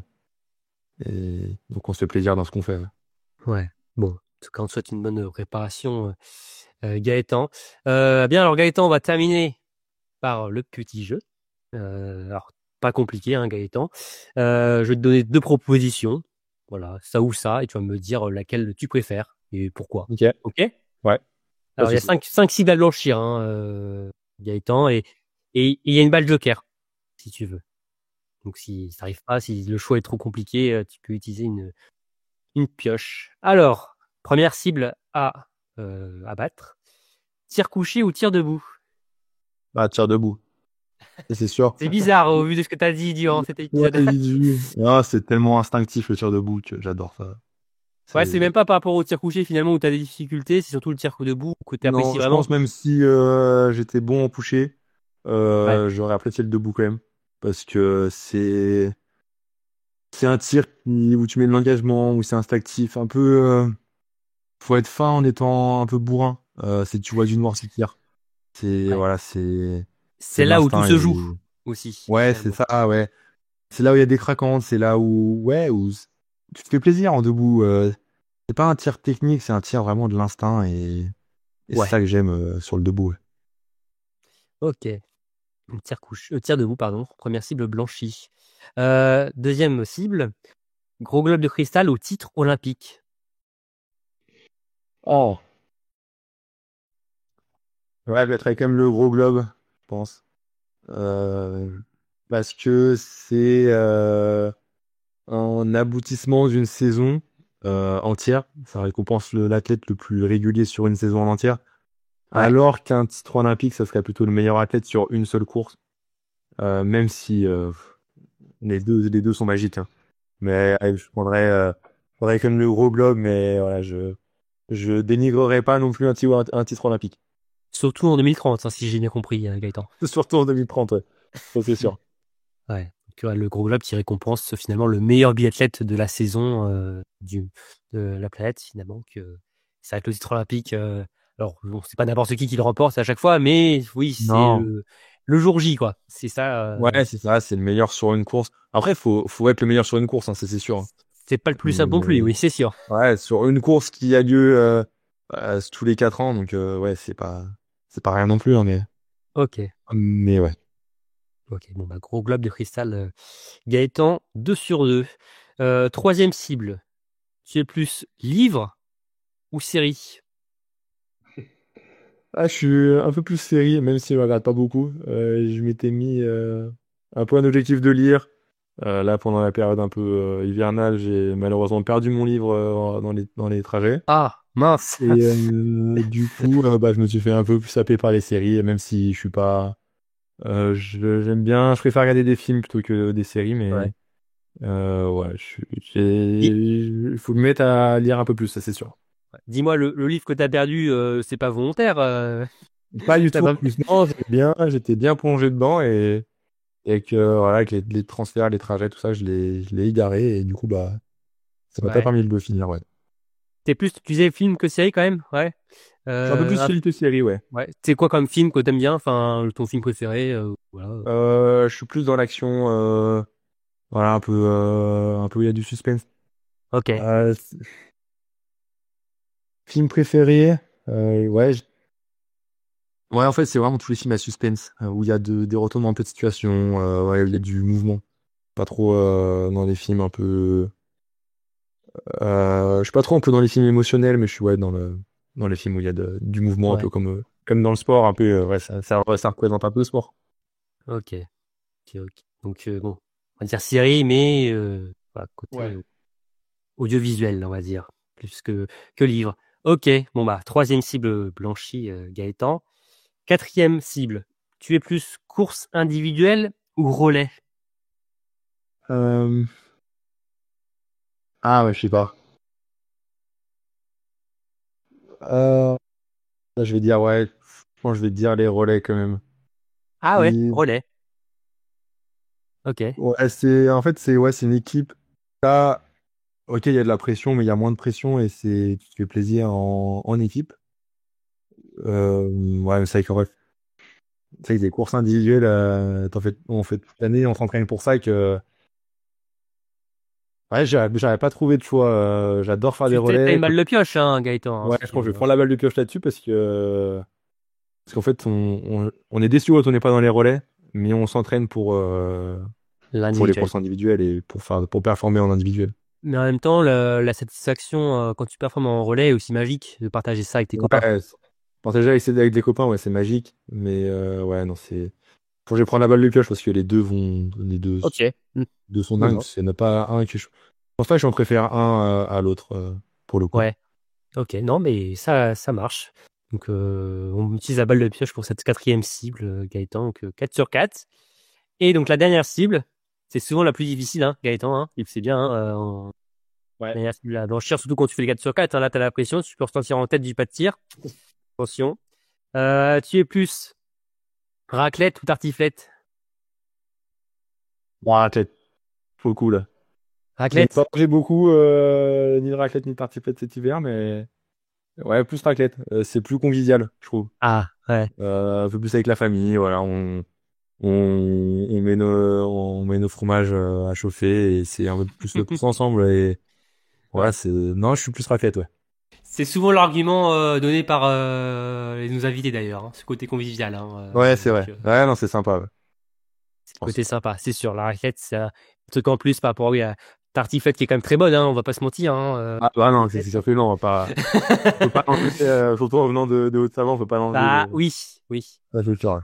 donc on se fait plaisir dans ce qu'on fait. Ouais. ouais. Bon, en tout cas, on te souhaite une bonne préparation, Gaëtan. Bien, alors Gaëtan, on va terminer par le petit jeu. Alors, pas compliqué, hein, Gaëtan. Je vais te donner 2 propositions. Voilà, ça ou ça, et tu vas me dire laquelle tu préfères et pourquoi. Ok, Ok? ouais, pas de Alors, il y a souci. 5 cibles à blanchir, hein, Gaëtan, et il y a une balle joker, si tu veux. Donc, si ça n'arrive pas, si le choix est trop compliqué, tu peux utiliser une pioche. Alors, première cible à battre. Tir couché ou tir debout? Bah, tire debout, ça, c'est sûr. C'est bizarre au vu de ce que tu as dit durant cet Ouais, épisode. vite vu. Ah, c'est tellement instinctif le tir debout que j'adore ça. Ouais, c'est C'est... même pas par rapport au tir couché finalement où t'as des difficultés, c'est surtout le tir coup debout que t'apprécies Non, je vraiment. pense même si j'étais bon en pouché, Ouais, j'aurais apprécié le debout quand même. Parce que c'est un tir où tu mets de l'engagement, où c'est instinctif. Un peu, faut être fin en étant un peu bourrin. Tu vois du noir, c'est tire. ouais. Voilà, c'est C'est de là où tout l'instinct se joue et aussi ouais, c'est finalement. ça, ouais. C'est là où il y a des craquantes, c'est là où tu te fais plaisir en debout. C'est pas un tir technique, c'est un tir vraiment de l'instinct et c'est Ouais, ça que j'aime sur le debout. Ouais. ok. Tir debout, pardon. Première cible blanchie. Deuxième cible, gros globe de cristal au titre olympique. Oh. Ouais, je mettrais quand même le gros globe, je pense. Euh, Parce que c'est un aboutissement d'une saison entière. Ça récompense l'athlète le plus régulier sur une saison en entière. Ouais, Alors qu'un titre olympique, ça serait plutôt le meilleur athlète sur une seule course. Même si les deux sont magiques, hein. Mais je prendrais quand même le gros globe, mais voilà, je dénigrerais pas non plus un titre olympique. surtout en 2030, hein, si j'ai bien compris, Gaëtan. Surtout en 2030, ouais. Ça, c'est sûr. Ouais. Donc, le gros globe qui récompense finalement le meilleur biathlète de la saison de la planète finalement. Que ça va être le titre olympique. Alors bon, c'est pas n'importe qui le remporte à chaque fois, mais oui, c'est Non. le jour J, quoi. C'est ça. Ouais, c'est ça, c'est le meilleur sur une course. Après, faut être le meilleur sur une course, hein, ça c'est sûr, hein. C'est pas le plus simple non plus, oui, c'est sûr. Ouais, sur une course qui a lieu tous les 4 ans, donc ouais, c'est pas rien non plus, hein, Ok. mais ouais. Ok, bon, bah, gros globe de cristal. Gaëtan, 2 sur 2. Troisième cible. Tu es plus livre ou série? Ah, je suis un peu plus série, même si je regarde pas beaucoup. Je m'étais mis un peu un objectif de lire. Là, pendant la période un peu hivernale, j'ai malheureusement perdu mon livre dans les trajets. Ah, mince. Et du coup, bah, je me suis fait un peu plus saper par les séries, même si je suis pas. J'aime bien, je préfère regarder des films plutôt que des séries, mais Ouais. ouais, il faut me mettre à lire un peu plus, ça c'est sûr. Dis-moi, le livre que t'as perdu, c'est pas volontaire. Pas du T'as tout. En pas- plus, non, j'étais bien plongé dedans et avec, voilà, avec les transferts, les trajets, tout ça, je l'ai égaré et du coup, bah, ça m'a pas Ouais. permis de le finir, ouais. T'es plus, tu disais film que série quand même, ouais. Je suis un peu plus qualité série, ouais. Ouais. C'est quoi comme film que t'aimes bien? Enfin, ton film préféré, voilà. Je suis plus dans l'action, voilà, un peu, il y a du suspense. Ok. C'est- Film préféré, ouais, ouais, en fait, c'est vraiment tous les films à suspense, où il y a des retournements un peu de situation, ouais, il y a du mouvement. Pas trop dans les films un peu. Je suis pas trop un peu dans les films émotionnels, mais je suis ouais dans les films où il y a du mouvement, un Ouais. peu comme dans le sport, un peu ouais, ça représente un peu le sport. Ok. Ok. Ok. Donc bon, on va dire série, mais voilà, côté Ouais. audiovisuel, on va dire, plus que livre. Ok. Bon bah troisième cible blanchie, Gaëtan. Quatrième cible. Tu es plus course individuelle ou relais? Euh, Ah ouais, je sais pas. Euh... Là, je vais dire ouais. Je pense que je vais dire les relais quand même. Ah ouais, Et- relais. Ok. Ouais, c'est en fait c'est ouais, c'est une équipe. Là, ok, il y a de la pression, mais il y a moins de pression et tu te fais plaisir en équipe. Ouais, mais c'est vrai qu'en vrai, tu sais, des courses individuelles, on fait toute l'année, on s'entraîne pour ça que ouais, j'avais pas trouvé de choix. J'adore faire des T'as relais. une balle de pioche, hein, Gaëtan, hein, Ouais, si je tu pense que je veux, vais hein. prendre la balle de pioche là-dessus parce qu'en fait, on est déçu quand on n'est pas dans les relais, mais on s'entraîne pour les L'individuel. courses individuelles et pour performer en individuel. Mais en même temps, la satisfaction quand tu performes en relais est aussi magique de partager ça avec tes copains. Ouais, partager avec des copains, ouais, c'est magique, mais ouais, non, je vais prendre la balle de pioche parce que Ok. Mm. deux sont Non, dingues. non. C'est n'a pas un que je pense pas que j'en préfère un à l'autre pour le coup. Ouais. Ok. Non, mais ça marche. Donc, on utilise la balle de pioche pour cette quatrième cible, Gaëtan. Donc, 4 sur 4. Et donc, la dernière cible, c'est souvent la plus difficile, hein, Gaëtan. Hein. C'est bien, hein, Ouais. dernière cible à blanchir, surtout quand tu fais les 4 sur 4. Hein, là, t'as la pression. Tu peux ressentir en tête du pas de tir. Attention. Tu es plus raclette ou tartiflette? Ouais, peut-être pour le coup là. J'ai Raclette? pas mangé beaucoup, ni de raclette ni de tartiflette cet hiver, mais ouais, plus raclette. C'est plus convivial, je trouve. Ah, ouais. Un peu plus avec la famille, voilà. On met nos fromages à chauffer et c'est un peu plus le tous ensemble. Et Ouais. ouais, non, je suis plus raclette, ouais. C'est souvent l'argument donné par nos invités d'ailleurs, hein, ce côté convivial. Hein, Ouais, c'est donc, vrai. Ouais, non, c'est sympa, ouais. c'est le côté sympa, c'est sûr. La raclette, c'est un truc en plus par rapport oui, à tartiflette qui est quand même très bonne, hein, on va pas se mentir. Hein, Ah, bah non, c'est tartiflette. sûr que non, on peut pas enlever, surtout en venant de Haute-Savoie, on peut pas l'enlever. Bah oui, oui. Ça, je le dirais.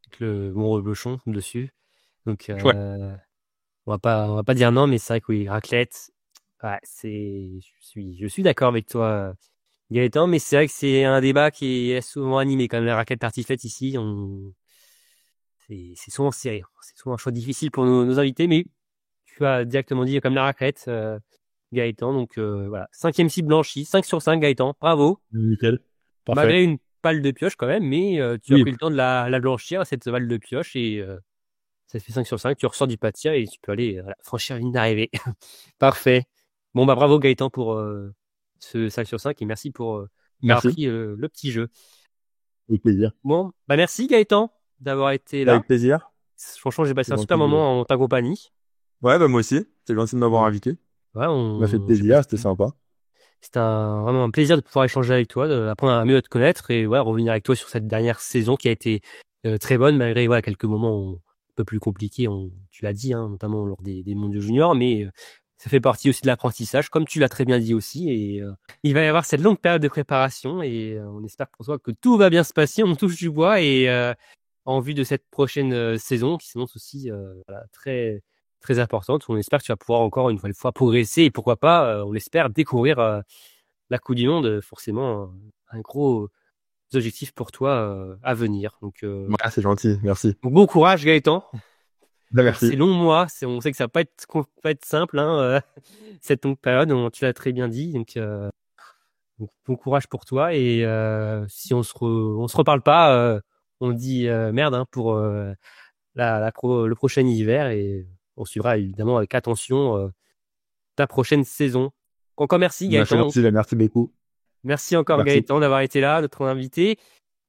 Avec le bon reblochon dessus. Donc Ouais. on va pas dire non, mais c'est vrai que oui, raclette. Ouais, je suis d'accord avec toi, Gaëtan, mais c'est vrai que c'est un débat qui est souvent animé quand même la raclette tartiflette ici. C'est souvent serré. C'est souvent un choix difficile pour nos invités, mais tu as directement dit comme la raclette, Gaëtan. Donc voilà, cinquième cible blanchie, 5 sur 5 Gaëtan, bravo. Nickel. Parfait. Malgré une balle de pioche quand même, mais tu as Oui. pris le temps de la blanchir, cette balle de pioche, et ça fait 5 sur 5. Tu ressors du pas de tir et tu peux aller voilà, franchir la ligne d'arrivée. Parfait. Bon bah bravo Gaëtan pour ce 5 sur 5 et merci pour avoir Merci. pris le petit jeu. Avec plaisir. Bon, bah merci Gaëtan. d'avoir été là. Avec plaisir. Franchement, j'ai passé C'est un super gentil. moment en ta compagnie. Ouais, bah moi aussi. C'est gentil de m'avoir invité. Ouais, Ça m'a fait plaisir, c'était sympa. C'était vraiment un plaisir de pouvoir échanger avec toi, d'apprendre à mieux te connaître et revenir avec toi sur cette dernière saison qui a été très bonne malgré quelques moments un peu plus compliqués, tu l'as dit, notamment lors des mondiaux juniors, mais ça fait partie aussi de l'apprentissage, comme tu l'as très bien dit aussi. Et il va y avoir cette longue période de préparation et on espère pour toi que tout va bien se passer. On touche du bois et en vue de cette prochaine saison qui s'annonce aussi très très importante. On espère que tu vas pouvoir encore une fois progresser et pourquoi pas, on l'espère, découvrir la Coupe du Monde. Forcément, un gros objectif pour toi à venir. Donc, Ouais, c'est gentil, merci. bon courage Gaëtan. Bah, merci. C'est long mois, on sait que ça va pas être simple, cette longue période, tu l'as très bien dit. Donc bon courage pour toi et si on se reparle pas, on dit merde pour le prochain hiver et on suivra évidemment avec attention ta prochaine saison. Encore merci Gaëtan. Merci beaucoup. Merci encore Merci. Gaëtan d'avoir été là, notre invité.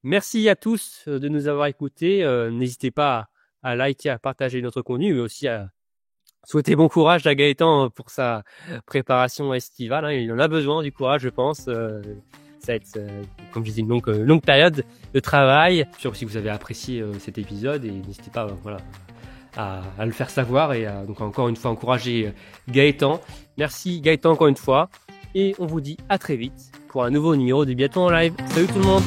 Merci à tous de nous avoir écoutés. N'hésitez pas à liker, à partager notre contenu, mais aussi à souhaiter bon courage à Gaëtan pour sa préparation estivale. Il en a besoin du courage, je pense. Ça va être, comme je disais, une longue période de travail. Je suis sûr aussi que vous avez apprécié cet épisode et n'hésitez pas à le faire savoir et donc encore une fois encourager Gaëtan. Merci Gaëtan encore une fois et on vous dit à très vite pour un nouveau numéro du Biathlon en live. Salut tout le monde!